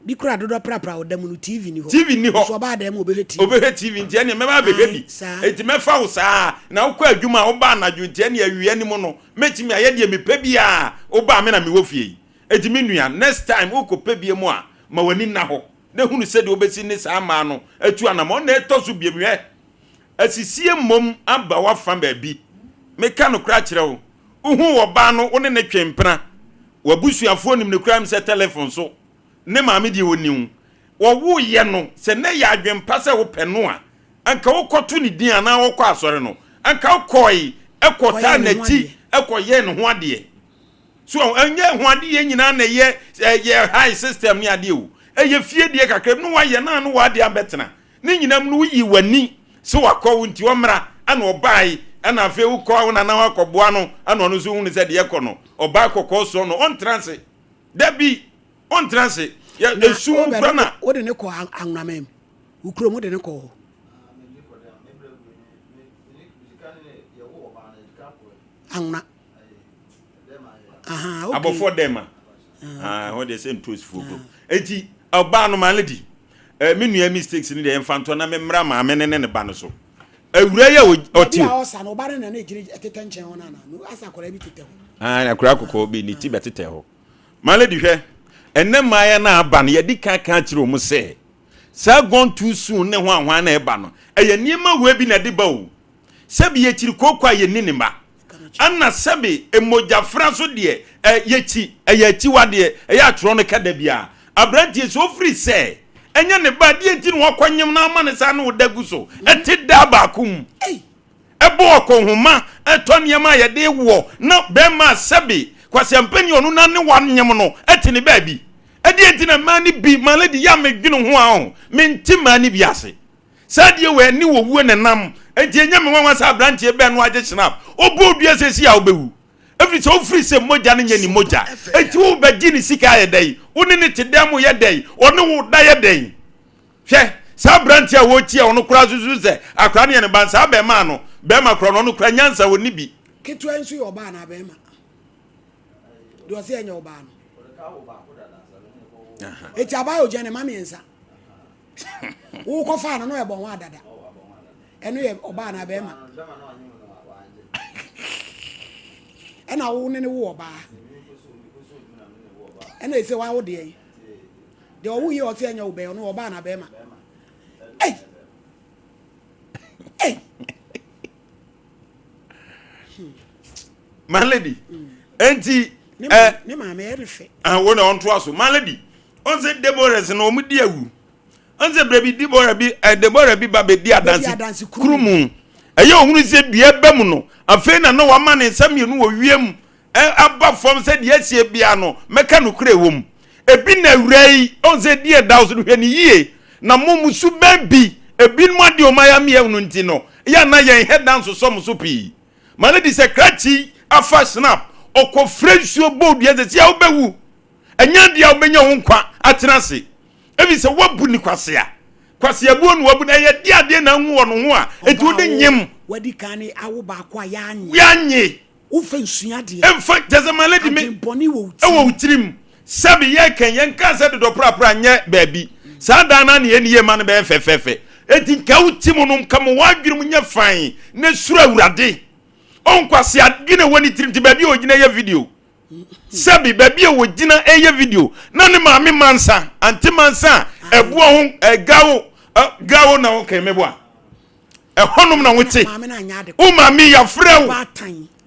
di kura dodo prapra wo damu no TV ni ho so ba da mu obehwe TV enti ne me ba behwe bi enti me fa wo saa na wo kwa adwuma wo ba na dwo enti ne awie ni mu no metimi aye de me pa bia wo ba me na me wo fie enti me nua next time wo ko pa bia mu a ma wani na ho ne hunu se de obesi ne saa ma no atu anamo na etoso biemwe asisie mom aba wa fa ba bi meka no kra kire wo uhu wo ba no wo ne twempena wabusuafo nim ne kra m se telephone so ne maame di woniu wo wo ye no se ne ya adwempa se wo peno a anka wo koto ni din ana wo kɔ asɔre no anka wo kɔi ekɔta na ti ekɔye no ho ade so anye ho ade nyina na ye high system ni ade o eye fie die kakra no wa ye na no wa de abetena ne nyinam no yi wani so wakɔ wo nti omra ana obai ana afi wo kɔ na na wakɔboa no ana ono so hu ne se de yekɔ no obai kɔkɔ so no on transe dabi on transe ya esu brana wo de ne kɔ anwamem wo kuro mo de ne kɔ anwa aha okay abofo dem what they say to full enti oba no Malady me nua mistakes ni de mfanto na me mra ma me ne ba no so awura ya oti ya osa no ba na ejiri etetenchen ho na no asa kora bi tete ho akura kokko bi ni ti betete ho Malady hwe enne maaya na aba no ye di kan kire mu se sa gone too soon ne ho anwan na e ba no eye niema wo bi na de ba o sabi ye kiri kokko aye ni ma anna sabi emoja franso de ye wade ya atro no kada bia abrantie so free say enya ne ba de enti no kwanyem na ama ne sa no dagu so eti da ba kum ebo okonhoma eto niema ye de wo na be ma sabi kwase mpani onu na ne wanyem no eti ne ba bi edi enti na mani bi Malady ya medwinu ho a ho menti mani bi ase sadie we ni wo wuo ne nam enti enya me wanwa sa branche be no age snap obodu asesi a obewu every so free se moja ne nyani moja enti wo bagi ni sika ye dai woni ne tedam ye dai oni wo da ye dai hwe sa branche a wo ti a ono kura zuzu se akra ne ne ban sa be ma no be ma kro no ono kura nyansa woni bi ketu ensu yo ba na be ma do se enya oba no eti abayo je ne ma miensa wo ko fa no e bon wa dada eno ye oba na be ma ena wo ne wo oba ena ese wa wo de owu ye o se enya obe no oba na be ma Malady enti ne ma me refe wo na on to aso Malady on se Deborah no mu di awu on se brebi Deborah bi ba be di adansi krumu eye ohunu se bia bam no afi na no wa ma ne samienu wo wiem aba fom se de asie bia no meka no kure wom ebi na awrai on se die daws no hwe ni yie na momusu bambi ebi mo de o maya me ehunu nti no ya na yen head dance so pi malady se krachi afa snap okọ frensuo bold ye se ya obewu enya dia obenya ho nkwa atenase ebi se wabu ni kwase buo no wabu na ye dia de na hu wo no ho a etu de nyem wadi kane awo ba kwa yanye wo fensua de emfa jeze malady me boni wo utirim sabi ye kan ye nka se de prapra nye baabi sa dan na ne ye ma no be fefefe eti ka utim no kam wadwiri nye fan ne sura awurade onkwase adwene woni tirim ti baabi ogina ye video sabi baabi ogina ye video na ne maame mansa anti mansa ebuo ho gawo na wo kan mebo a ehonum na wote o maame ya frew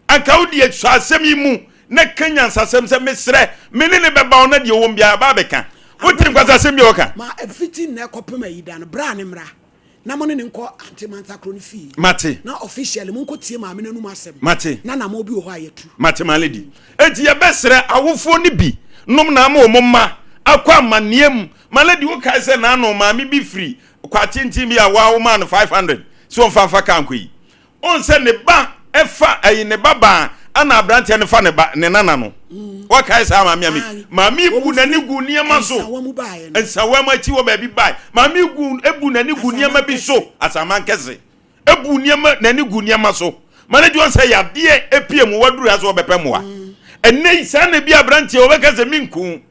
anka wodi atwa asem yi mu na kanya nsasem se mesre mene ne beba ona de wo mbia ba beka wotim kwasa asem bi woka ma fiti na ekopem ayida no bra ne mra na mo ne nko antimansa kro ne fi mate na officially mo nko tie maame nanum asem mate na mo bi ho ayetu mate maledi enti ye besre awofo ne bi nom na ma omma akwa manem maledi wo kai se na no maame bi free kwa tintin bi a wa man 500 so mfa kan ko yi on se ne ba efa ayi ne baba ana abrante ne fa ne ba ne nana no wa kai sa maame bu na ne gu niema so ensawa ma ti wo ba bi bai maame gu ebu na ne gu niema bi so asama nkese ebu niema na ne gu niema so manager on say ya de epie mu waduru aso obepem wa enne sa na bi abrante wo be kase minku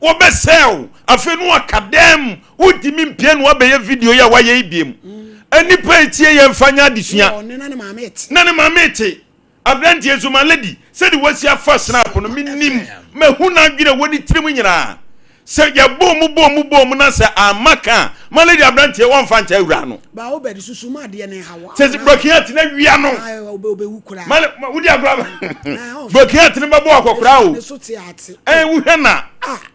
wo be sell afi no akadem wo di mi mpie no wa be ye video ya wa ye ibiem ani pa etie ye mfanya adisua na ne maame ete abrante ezo malady said was your first snap no minim mahuna adwire woni tirim nyina se ya bom na se amaka malady abrante won fa ncha awura no ba wo bedi susu ma de ne hawa se brokiat na wia no obewu kura mal wudi agro brokiat ne babo akokura o wo hwe na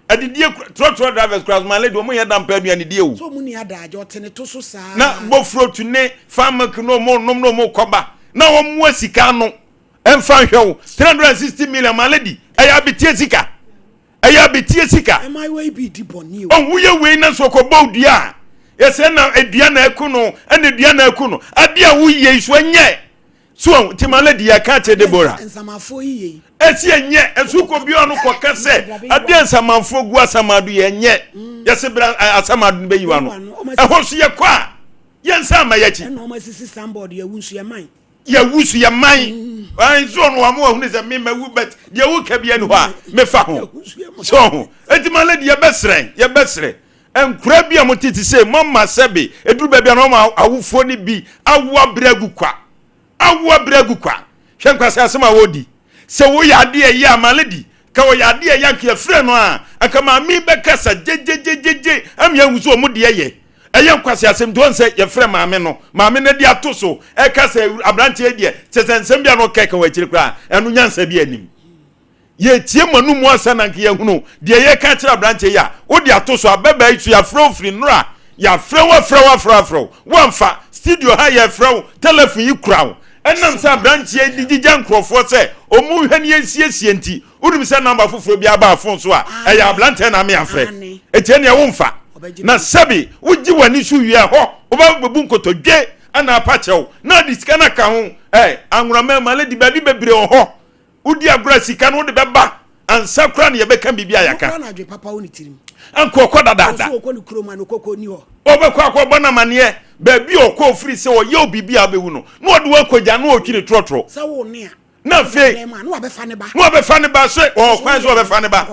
adidie trotro drivers cross malady wo mo ye dampa aduane die o so mu ni ada ajo tene to so saa na bofro tune farmak no mo koba na wo mu asika no emfa hwew 360 million malady aya betie sika am I way be deep on you on we we na so ko bawdua yes na edua na akuno ena edua na akuno adia wo ye iso nye so ti malady ya ka che Deborah ensamafo yiye esi enye esu ko bi onu ko kase adia ensamafo gu asamadu ye nye yes bra asamadu be yiwa no ehon so ye kwa ye nsama ye chi ena o masisi somebody ya wunsu ya man ya wusu ya man an so no amo hu ne se me mawu bet de wu ka bia ne ho a me fa ho so enti malady ya besre enkura bia motiti se mama sebe eduru ba bia no ma awufo ni bi awu abragu kwa hwenkwase asema wodi se wo ya de ya malady ka wo ya de ya nke frɛ no a aka ma mi be kasa jejejejeje am ya wusu omo de ye eye nkwase asem do nse ye frɛ maame ne de ato so e kasa abrante e de sesensem bia no keka wa kiri kra enu nyansa bi anim ye tie manu mu asa na nke ye hunu de ye ka kira abrante ya wo de ato so ababa isu ya frɛ ofri nura ya frɛ wa mfa studio ha ya frɛ telephone yi kra enam sa abrante e di gija nkrofo se omu hwe ne ensiesie nti unim se number foforo bi aba afon so a e ya abrante na me afrɛ etie ne wo mfa na sabi wuji wani su wi ho oba bebu nkotodwe ana apachew na disika na ka ho anwurama malady babi bebre ho udi agura sika no de beba ansakura ne yebeka bibia yaka na adwe papa woni tirim anko kodadada so ko ni kroma no kokko ni ho obekwa akobona mane babi okọ free se o ye bibia bewu no na ode wakogya na otwire trotro sa wo ne a na fe na wa befa ne ba se o kwan so befa ne ba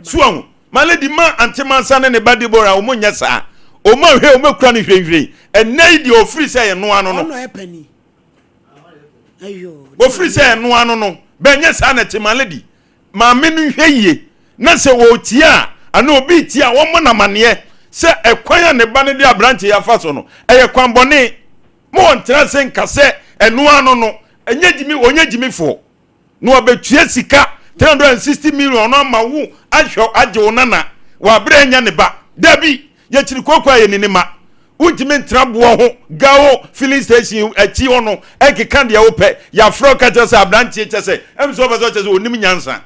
so malady ma antimansa ne ba Deborah o munya saa o ma hwe o makura ne hwehwe enai di ofiri se ye no ano no no epani ayo ofiri se ye no ano no benye saa na ti malady ma me no hweye na se wo tia ana obi tia wo mo na mane se ekwan ne ba ne de abrante ya fa so no eye kwan bone mo ntra se nkase eno ano no onye jimi fo no obetue sika 360 million no ma wu ahwo agye nana wa bra nya ne ba dabi ye chiri kokwa ye ni ma untime ntrabo ho gawo filling station achi hono ekeka de wo pe ya fro ka tese abranche tese emso beso tese onim nyansa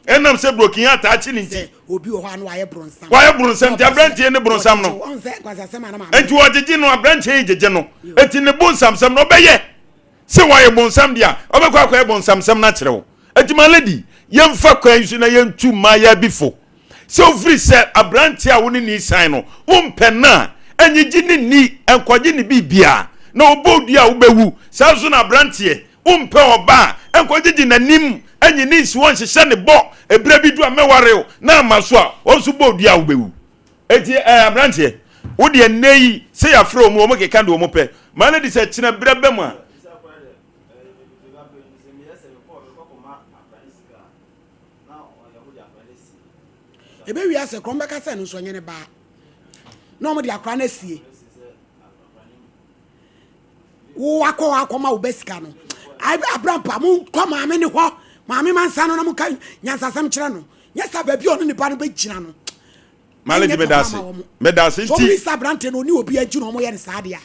enam se broken ata achi ni nti obi ho anu waye bronsam de abranche ne bronsam no enti wojiji no abranche jeje no enti ne bronsam sam no beye se wa ye bonsam dia obekwa akwa ye bonsam sam na kire wo adwuma lady yemfa kwan su na yentu ma ya bifo se ofri se abranti a woni ni san no umpe na anyigi ni enkoje ni bibia na obodu a ubewu sa so na abranti umpe oba enkoje di nanim anyi ni si won hyehyɛ ne bɔ ebra bi du ameware na amaso a onsu bodu a ubewu eti abranti wo de nei se ya fro mu o mo keka de o mo pɛ ma na di se kyena bra ba mu a ebe wi ase kromba ka se no so nyene ba no mo de akra na sie wo akoma wo besika no abrampa mu koma me ne ho maame mansa no na mu kan nyansasam kire no nyesa ba bi ono nipa no be gina no maledi medase so mi sabrante no ni obi agi no mo ye ne saade a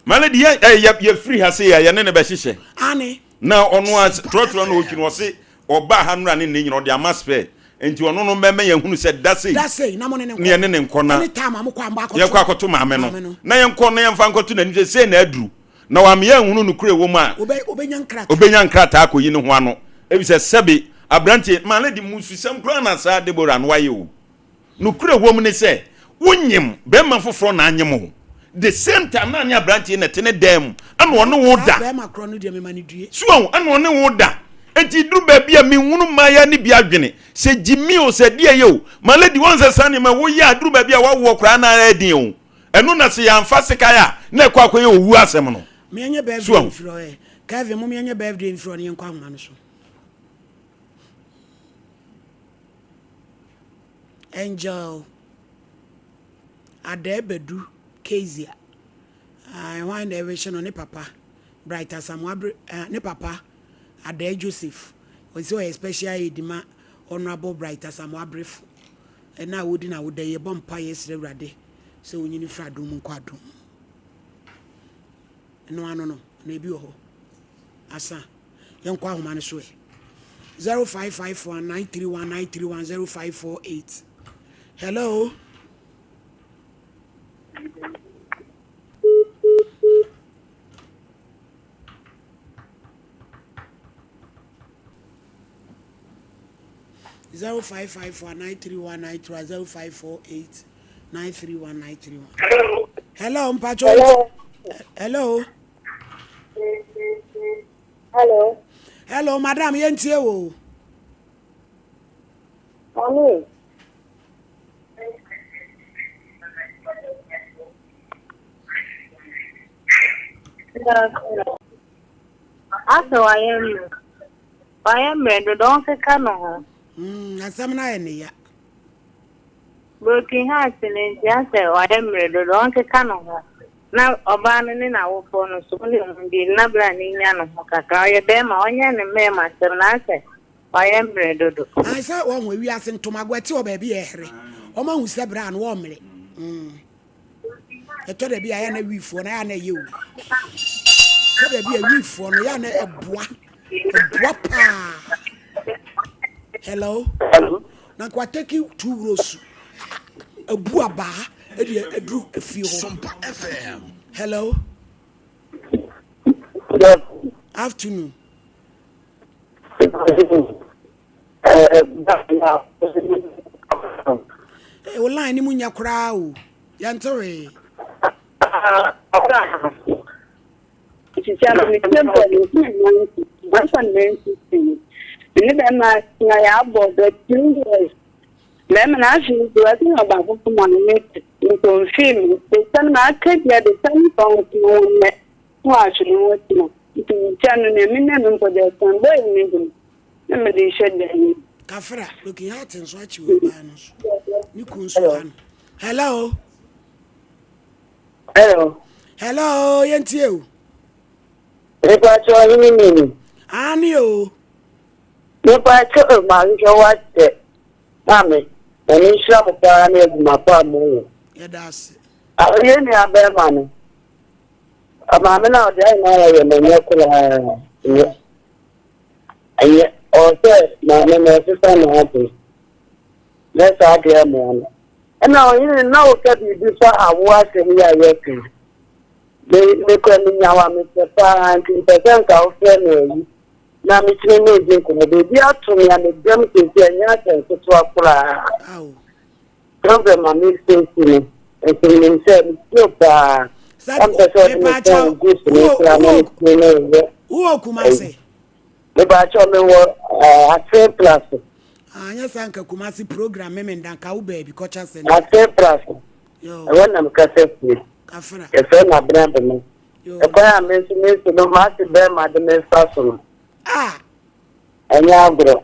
maledi ye free ha se ya ne be hyehyɛ ane na ono a trotro na oki no se oba ha nura ne nyina ode amaspe enti ono no meme ye hunu se dase na mo ne ne nkona ne tama mo kwa mba ye kwa akoto maame no na ye nkona ye mfa nkoto na ni se na aduru na wa me ye hunu no kure wo mu a obenya nkrata akoyi ne ho ano ebi se sebe abrante maledi musu sam kura na sa Deborah no waye o no kure wo mu ne se wonyem be man foforo na anyem ho the same time na anya abrante na tene dem ana ono wo da be ma kro no de me mani due so ana ono wo da enti duru ba bia me hunu maya ne bia adwene se jimi o se die ye o maledi wonse sane ma wo ya duru ba bia wa wo kra na adin o eno na se ya mfa sekaya na ekwa akoye owu asem no me anya be fro e Kevin mo me anya birthday fro ne nkwa homa no so Angel Adebedu Kezia I want the version on ne papa Brighter Samuel ne papa Ade Joseph we so especially edima honorable Brighter Samuel brief and now would na would dey bompa yesterday rade so we need fra dum nkwado no ano no na ebi ho asa yenkwa homa ne so 05549319310548 Hello. Zero 0554931931 Hello, Mpacho. Hello. Hello. Hello, madam. Yentie wo. Mami. Asa I am ready. Don't say no. Asam na ene ya. Working hard in just I am ready. Don't say no. Now Obana na wo phone so ndi na bra ni nya no kakra ye be ma onya ne me ma sem na say I am ready do. I say one we ase ntoma gwati o ba bi ehre. O ma hu se bra no wo mre. Eto da bi aya na wifo na ya na ye o. So da bi a wifo no ya na eboa pa. Hello. Na kwa take you 2 rows. Ebua ba edru efie ho. Sompa FM. Hello. Good afternoon. Line ni munya kura o. Yantore. Lemon actually working about money to film. They send my kid the same song to actually working. To channel a minimum for their son, boy, maybe. Let me should be. Kafra, looking at and swatch you. You couldn't. Hello. Hello. Hello, Yentio. If I saw him, Anio. If I saw what Mammy, and in some of my family. Yeah, that's I really have bad money. A mamma now, I know and yet, also, my name is Sister Happy. Let's out here, man. And now, you know, that you do so, I was in here working. me kwani nyawa me sepa anti person ka ofre me na me tini me je ko me bi ato me ame dem ke anya ten so to akura problem am is sensitive and me say no pa am person me say this me kra me who Kumasi me ba cho me wo a 3 plus anya sanka Kumasi program me ndanka wo baby culture center a 3 plus yo wona me ka say afra e fe na brand me e kwa me no ma ti be ma de me faso anya agro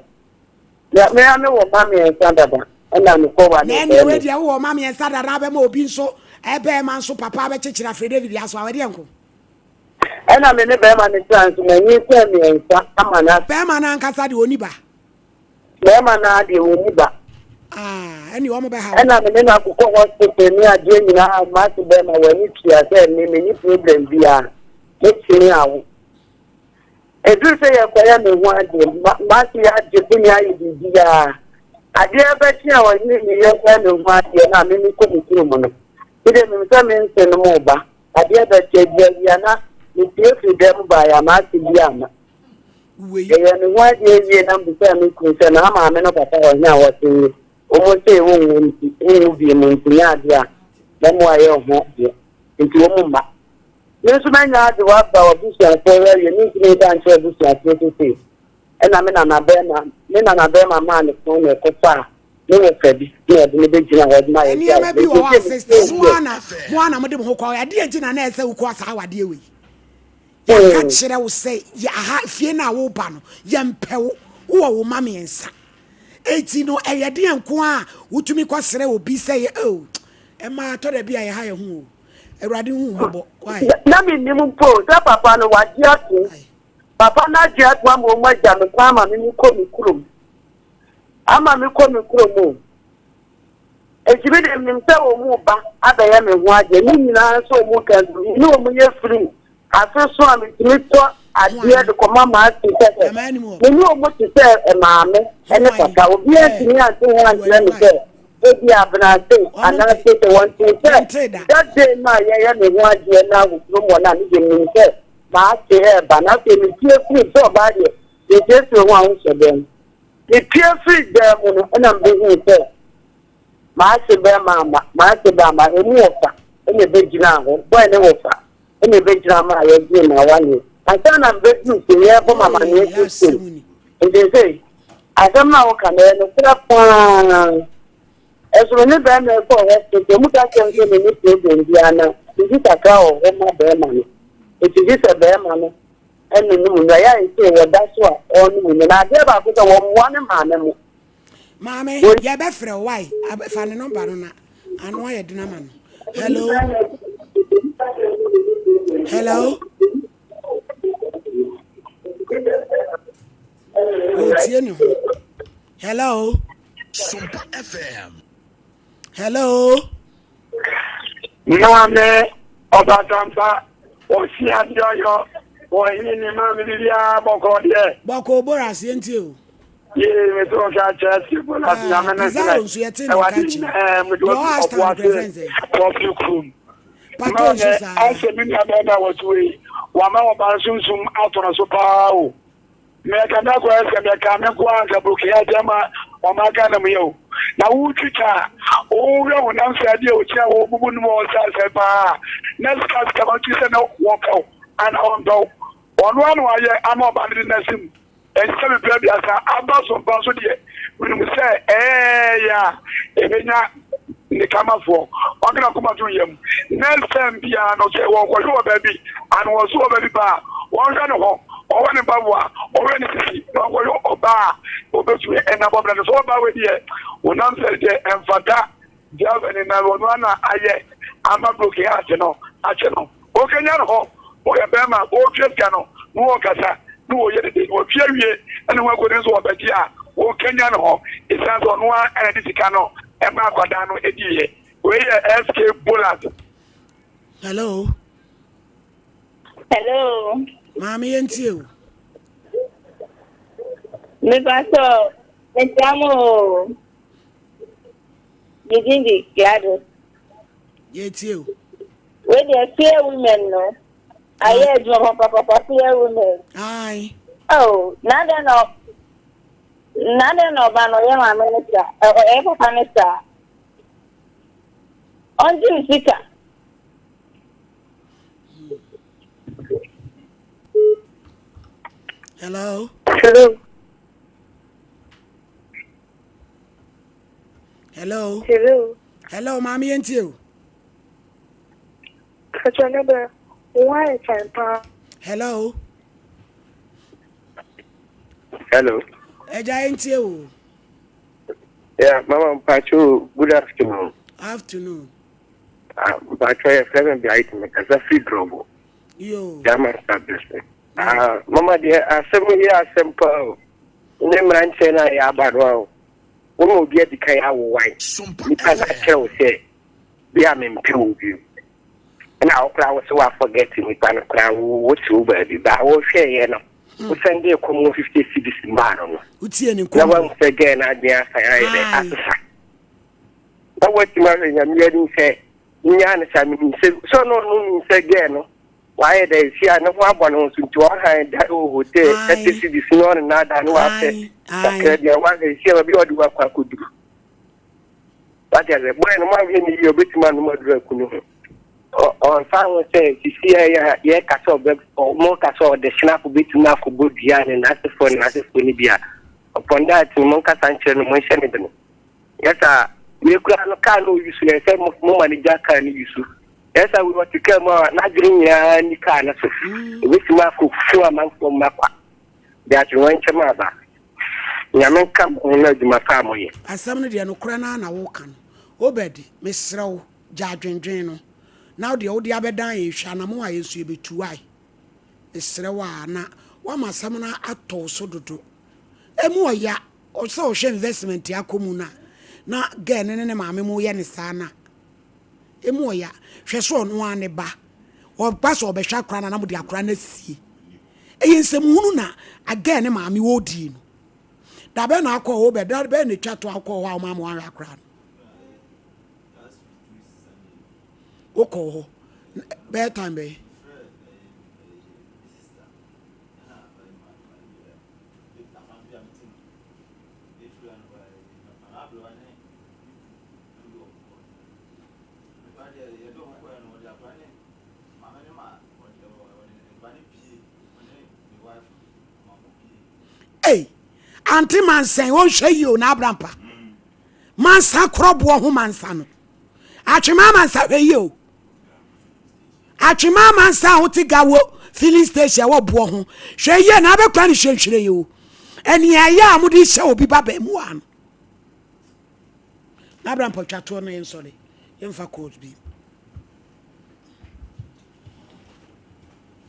ya me ame wo ma me nsanda ba na me ko wa na ne we dia wo ma me nsanda na be ma obi nso e be ma nso papa be chichira Fred David aso awade enko na me ne be ma ne chance na nyi se me nsa ama na be ma na nkasa de oni ba be ma na de oni ba any woman be ha na me ne na akoko hospital ni ade nyina ma ti be ma wani tia se me ni problem bia me tini awo edu se ye kwaya me hu ade ma ti ya je kuni ayi bia ade be ti a wani ni ye kwaya me hu ade na me ni ko ni kiro mo no ide me se me nse no mo ba ade be ti bia na ni ti fi dem ba ya ma ti bia na we ye ni hu ade ye na bi se me ku se na ma me no papa wa nya wa ti o se wo wo bi mo ti ya dia na mo aye ho dia nti wo mo ma yesu manya de wa ba obusu afere ye ni ti da nche obusu afere ti na me na be ma ma ne ko ne ko pa ne wo fedi ne de be gina wa ma ye ni ma bi wo assist mo mo de mo ko ya de gina na ese wo ko asa awade we ya ka kire wo say ya ha fie na wo ba no ya mpewo wo ma me nsa eti no eye de enko a wutumi kwasere obi say oh e ma to da bia ye ha ye hu Eradi hu mbo why na mi ni mu po da papa no wa di atu papa na di atu am o ma ja me kwa ma mi ko mi kurom ama mi ko mi kurom e jibe de mi nse o mu ba abaya me hu aje ni nyina so mu ka ni o mu ye free aso am mi to adie de ko mama ati tete ni o mu ti se e ma me ene papa obi ati ni ati hu ati ni se ebi abnate anase te won say that day na ye me ho ade na wo mo na ni je mi say ma te e ba na te mi tie free so ba de e je so ho an so dem e tie free dem no na mbe hu say ma se be ma se ba ma e mu ofa e me be gina ho boy ne ofa e me be gina ma ye ji na wa ni asa na mbe tu se ye bo mama ne tu se e de say asam na wo ka no kura pa eso ni be me ko we te mu ta ke nke ni problem bia na ti ta ka o ho ma be ma ni e ti se be ma no enu nu na ya ise wo da so a o nu na de ba ko wo mo ne ma ne mu mame ya be frɛ why fa ne number no na anu aye dina ma no hello o tie ni ho hello Sompa FM. Hello. Mame Obatampa Osiadio Oheneni Mamilia Boko de. Boko bora sienti o. Ye me to ka chesi bola na me na. Zaru yete na kachi. Your hashtag presence. Popukum. Pato so sa. Ase mi na na wotwe. Wa ma wa ba sunsum atoro so pa o. Me ka na ko ese me ka me ko anga bukia jama o ma ka na mu na wutika o re o na nsa de o chia o bubu no mo sa se pa next cast ka ba ti se no walk out and on do onu anu aye ama ba ni na sim e se me bia sa aba so ba so de we no say ya e benya ni kama fo o gna kuma tun yam next time bia no se wo ko so ba bi and wo so ba bi ba won sha no ho o wani babwa o wani sisi no ko yo oba o be tu e na babla so ba we die o nam se je enfata javeni na wonu na aye ama bloke ate no o kenya no o ye be ma o tweka no no kasa no o ye de o twa wie ene wa ko ne so obagi a o kenya no isa so no a ene ditika no e ma kwada no ediye we ye SK bullet. Hello. Mami yenti o. Me paso, me llamo Yedindi, claro. Yeti o. We Where they fear women, no. I hear you, Papa, fear women. Aye. Oh, none of Bano, minister, or Papa minister. On Jessica. Hello. Hello. Hello. Hello. Hello, mommy and you. Hello. Hello. Eja you. Yeah, Mama Pacho, good afternoon. Afternoon. Pacho, I haven't been eating because I feel trouble. Yo. German establishment. Mama, dear, I 7 years simple. Name Ranchena Yabaro. One will be at the Kaya wine. Because I shall say, be a man pew. And our crowd so I forget me, Pan Crown, what's over the bow, share, you know. We send you come 50 cities in Baron. No one again, I dare say, but what you marry and you say, so no means again. Why they see no one wants to our that hotel, that is this not another no after. I want to see what I could do. But as a boy, no one in your bit man, no on someone says, you see, yeah, castle or more castle, the snap will be too much for good yarn and that's the phone, that's the Funibia. Upon that, Monka Sanchez and mentioned. Yes, we can't use you, say more money, Jack can use you. Yes, I want to come out, not green, and you can't. Which mark will show a man from Mapa. That you went to Maba. Yaman come on my family. As some of the Anokrana and Awokan. Obedi, Miss Row, Jadrin. Now the old Abedan, Shanamo, is you be too high. Miss Rewana, one must summon at all so do. Emo ya, or social investment, Yakumuna. Not getting any mammy Moyanisana. Emo ya, she saw no one ba, or pass or Besha Cran and Abudia Cran sea. Ayin some Muna, again, mammy Wodin. Dabena call over that Benny chat to alcohol while Mamma Cran. Oko bedtime be hey auntie man say won hwe you na abrampa man sa krobo ho man sa no atwema man sa hwe you atwema man sa ho tigawo filling station wo bo ho hwe ye na abekwa ni hwehwere you eni aya amudi hye obi baba mu an na abrampa twato no yensole yemfa code bi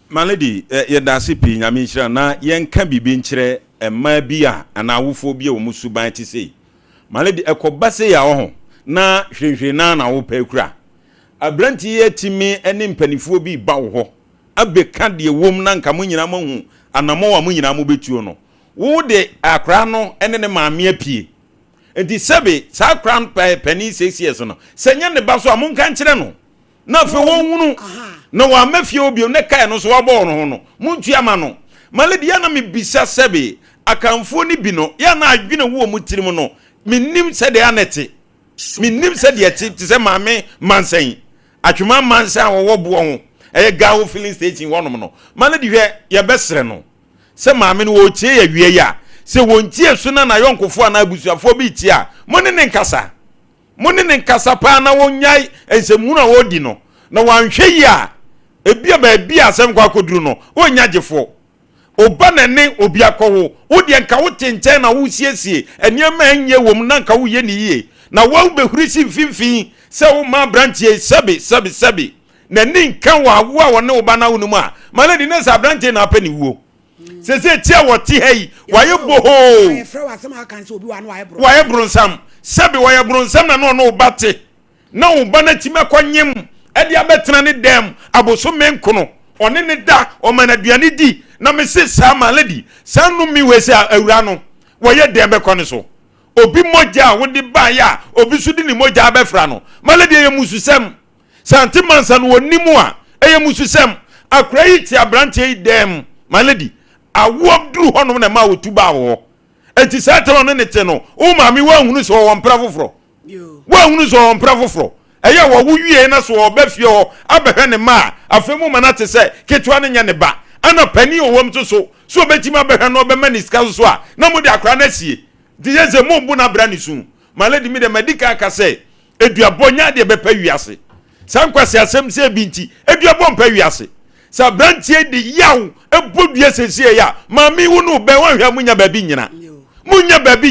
Malady ye dase pi nyame hira na yenka bibi nkyere emma bi a anawofo bi a wo musuban ti sei Malady ekobase ya wo ho na hwehwe na wo pa kura abranti ye timi ene mpanifo bi ba wo ho abeka de wom na nka mo nyina mahu anamo wa mo nyina mo betuo no wo de akra no ene ne maame apie enti sebe sa akra pani 6 years no senya ne ba so amonka nkyere no na fe wo hunu na wa mafie obi ne kai no so wa bo no ho no muntu ama no Malady ya na me bisa sebe akamfo ni bi no ya na adwene wo mu tirim no minnim se de anete minnim se de eti te se maame mansan atwema mansan wo bo ho eye gawo filling station wonom no Malady hwe ye besere no se maame no wo tie ya wie ya se wontie so na yonkofo na abusuafo bi tie mo ne nkasa pa na wonyai ensemu na wodi no na wanhwe ya ebia ba bia asem kwa koduru no wonya gifo oba na ne obi akọwo wodi nka wote nten na wo siesie eniema enye wom na nka wo ye ni yie na wo behurisi mfimfin se wo ma branchie sabi na ni nka wa wo a wo ne oba na wo mu a Malady ne sa branchie na apani wo se tia wo ti hei waye boho waye bronsam sabi waye bronsam na no obate na oba na ti mekonyem edi abetena ne dem aboso menkono one ne da o manaduane di na me se sa Malady sanu mi wese awura no woye dem be kone so obi moja wodi ba ya obi su di ni moja abefra no Malady ye mususem santimansa no wonimu a eye mususem akra yi ti abrante yi dem my lady awo duru hono na ma wotuba wo enti satelo no ne te no o ma mi wa hunu so wo mpra foforo wa hunu so wo mpra foforo eye wo wie na so wo ba fie ho abehwe ne ma afemu ma na te se ketwa ne nya ne ba ana pani owom so betima behwe no be maniska so a na mo de akra na sie di yeze mo bu na bra ni su my lady me de medical ka se eduabo nya de be pa wiase sankwase asem se binti eduabo mpa wiase sa brantie de yaw ebodue sesie ya mami wonu be wan hwa munya ba bi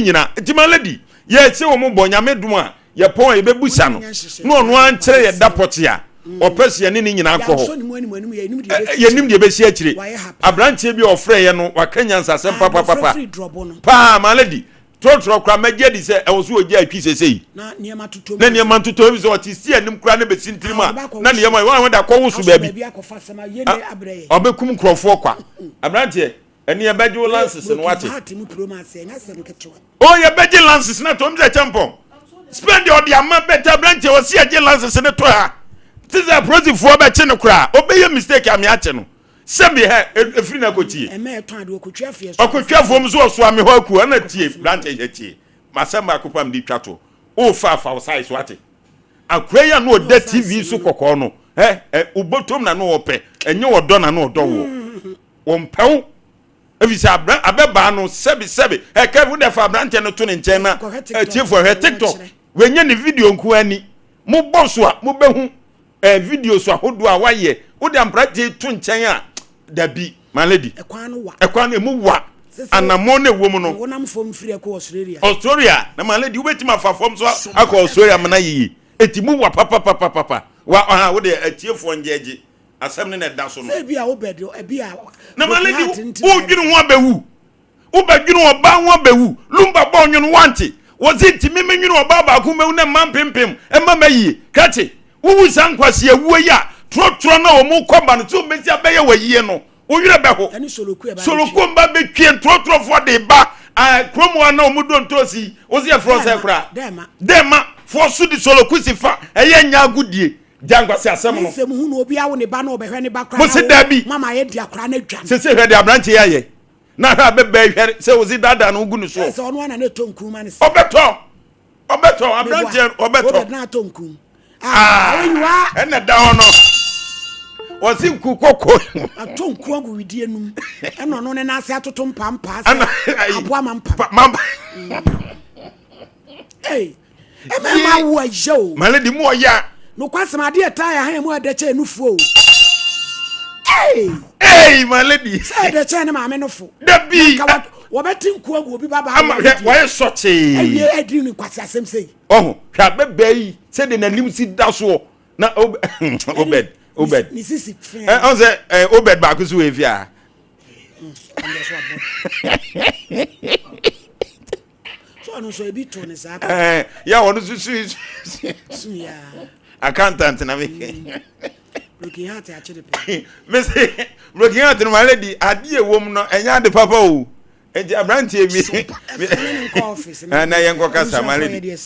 nyina ti my lady ye se wo mo bonya medum a ye pon ye bebusa no ono an kire ye dapot ya opese ye ne nyina akọ ho ye nim de be si akire abrantie bi ofre ye no wakanya nsasem pa my lady trotro kra magye di se ewo so ogi atwi sesei na niema tutom bi so otisi anim kra na besi ntirima na niema wan da kwo wusu ba bi obekum krofo kwa abrantie eni e beje lances no wate o ye beje lances na tom ze champion spend your dia man better abrantie o si aje lances ne to ha tiza prozifo be che ne kra obeye mistake ami ache no sembi he efiri na kotie eme to ade okotwa fie so okotwa fom so so ame ho aku na tie branche he tie masema akopam di twato o fa size wate akwaya no de TV so kokko no ubotom na no ope enye wodo na no odo wo mpew efisi abeba no sebi ka fu de fa branche no to ne nchen na tie fo he TikTok wenye ne video nku ani mo boss a mo behu video so ahodo a waye wo de amprate to nchen a dabi my lady ekwan emu wa anamo na ewo mu no wonam fom free ko Australia na my lady wetima fa fom so akọ Australia mana yi etimu wa papa wa wo de atiefo njeje asem ne na da so no e bia wo bedo e bia na my lady wo dwinu ho abewu wo badwinu oba ho abewu lumba bo nwunu wanti wo ziti memenwunu oba ba ko mewu na mampempem e mama yi kati wo sankwase ewu ya trotro na o mu komba no so meti abeye wayiye no o yire be ho soloku mba be twie trotro fo de ba kromo na o mu don tosi o se fro se kra dema fo su di soloku sifa eye nya agudie jankwase asem no se mu hu no obi awo ne ba na obehwe ne ba kra mo se dabi mama ye dia kra na dwan se hwe de abranche ye na ha be be hwe se o zi dada no gunu so se ono na na tonkum ma ne se obeto abranche obeto na tonkum ena da ono osi nku kokko atonku agu widie num eno no ne na ase atoto mpampa ase aboa mampa ma wo ajo maledi mu oya no kwasema de eta ya han mu adache nufu o maledi say de che ne ma me nufu da bi wo beti nku agu obi baba ha wo ye soche edi ni kwase asem sei hwa beba yi se de nanim si da so na obed nisisi on say obed ba kusu we fia so no so ebi to ne sa ya wonu susu ya accountant na me looking at actually me say looking at my lady ade ewom no enya de papa o eji abrantie mi na yenko kasa my lady.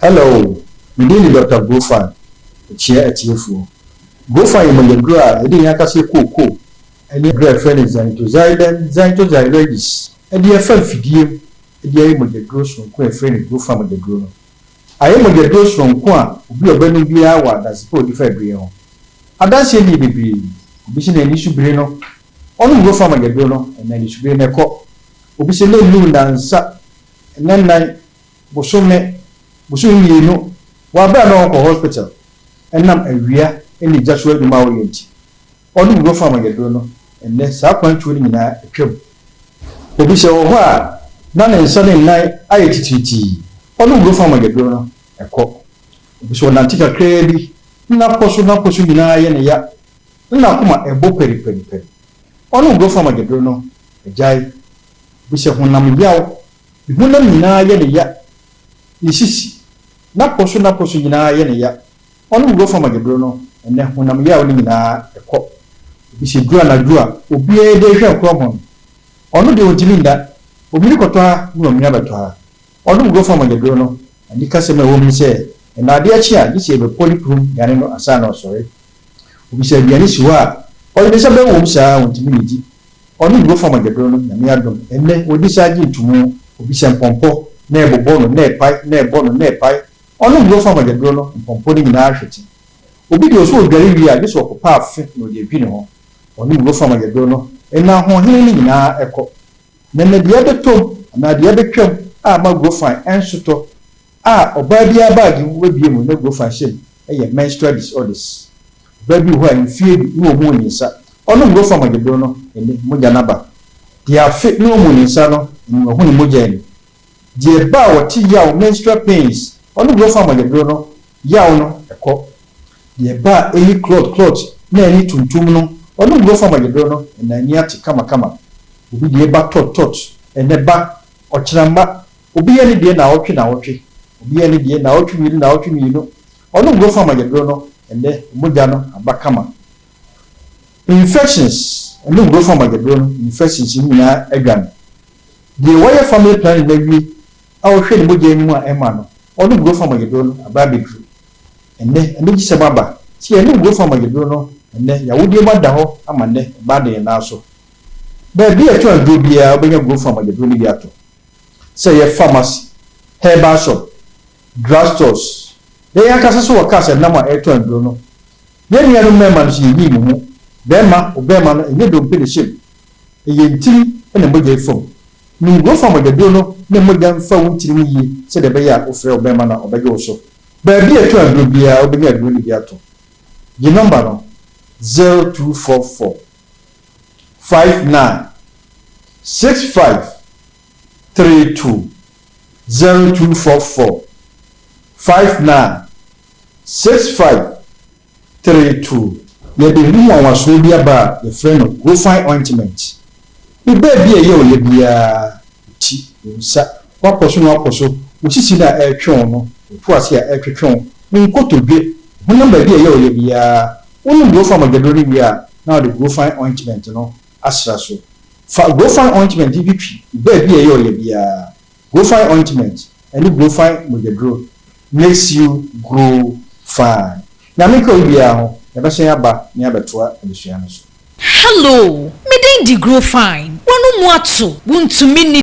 Hello, we need Dr. Gofan, chair at Yefu. Gofan in Malegua, I didn't have to say cocoa, and your great friend is Zanto Zylogis, and dear friend Fidium, and dear Malegos from Queen friend Gofan with the grown. I am Malegos from Quan, who be a burning beer hour that's supposed to Fabrion. I don't see any baby, Bishop and issue Breno, only go from Magadono, and then you should be in a cop. Obisha Loon and Sat, and then night, Bosome. Bushuni no wa ba na ko hospital enam awia eni Joshua duma wo yenti onu go fa magedo no enne sa kwantu ni nyina etwem obi se wo ho a na ne nso ne nnan aye tititi onu go fa magedo no ekọ obi se na tika kredi na poso nyina ye ne ya na kuma ebo peri onu go fa magedo no ejai bi se honam biawo honam nyina ye ne ya ni sisi na poso nyina ye ne ya onu go fa magebro no ene honam ya oni nyina ekọ bi se dua na dua obi e de hwe kromo onu de ojimi nda obi koto ha no mi abato ha onu go from the no and because me wo mi say na ade achi a this be polychrome yane no asa no sorry obi say biane si ho a o be say be wo msa wontimi ni di onu go from the no na me adom enne odi saji ntumu obi say mpompo na ebobo no na epai na ebo no na epai onu go from the no mpompo ni na ahweti obi de so odware wi a this okopa afe no de bi ne ho onu go from the no ena ho hin ni na eko na na de betom na de betwam a ma go fine ensoto a oba bia bag wo bie mu na go fine shame menstrual disorders baby who are fie bi no mu nyisa ono go from the no ene moja naba dia fit no mu nyisa no no ho ni moja ni die ba woti yaw menstrual pains ono go from the no yaw no eko die ba any cloth na any tuntum no ono go from the no na ni ati kama obi die ba tot ene ba ochramba obi ye ni die na otwe obi ye ni die na otwe mi no ono go from the no ene moja no abakama infections ono go from the no infections ni na adwan the wire family plan na wi a wo hwe ni moja ni mu a ema no ono go from the no ababedu ene gi se baba si ene go from the no ene ya wodi ma da ho ama ne ba de na so ba bi eto ado bia obenya go from the no ni biato say your pharmacy herbal shop drugstores they yakasa so wakasa na ma eto ado no ye ni anu mema no si yi mu bema obema no enye do mpede shim eye ntiri ene moja ifom ni go from the no ne moja mfa wuntiri mu yi se de be ya ofre obema na obeje so ba bi eto ado bia obenya ado ni biato the number no 0244 59 65 32 0244 59 65 32 ye de ri won waso bia ba ye friend of go find ointment bi ba bia ye o le bia ti nsa wakoso no wakoso osisi na etwe no fu ase a etwetwe nkotodwe honam ba bia ye o le bia wonu go find magedori bia na de go find ointment no asra so fa go find ointment bitwi ba bia ye o le bia go find ointment and go find magedro makes you grow fine na me ko bia ho ya ba shen aba ni abetoa abesua no so hello me dey grow fine wonu mu ato wontumi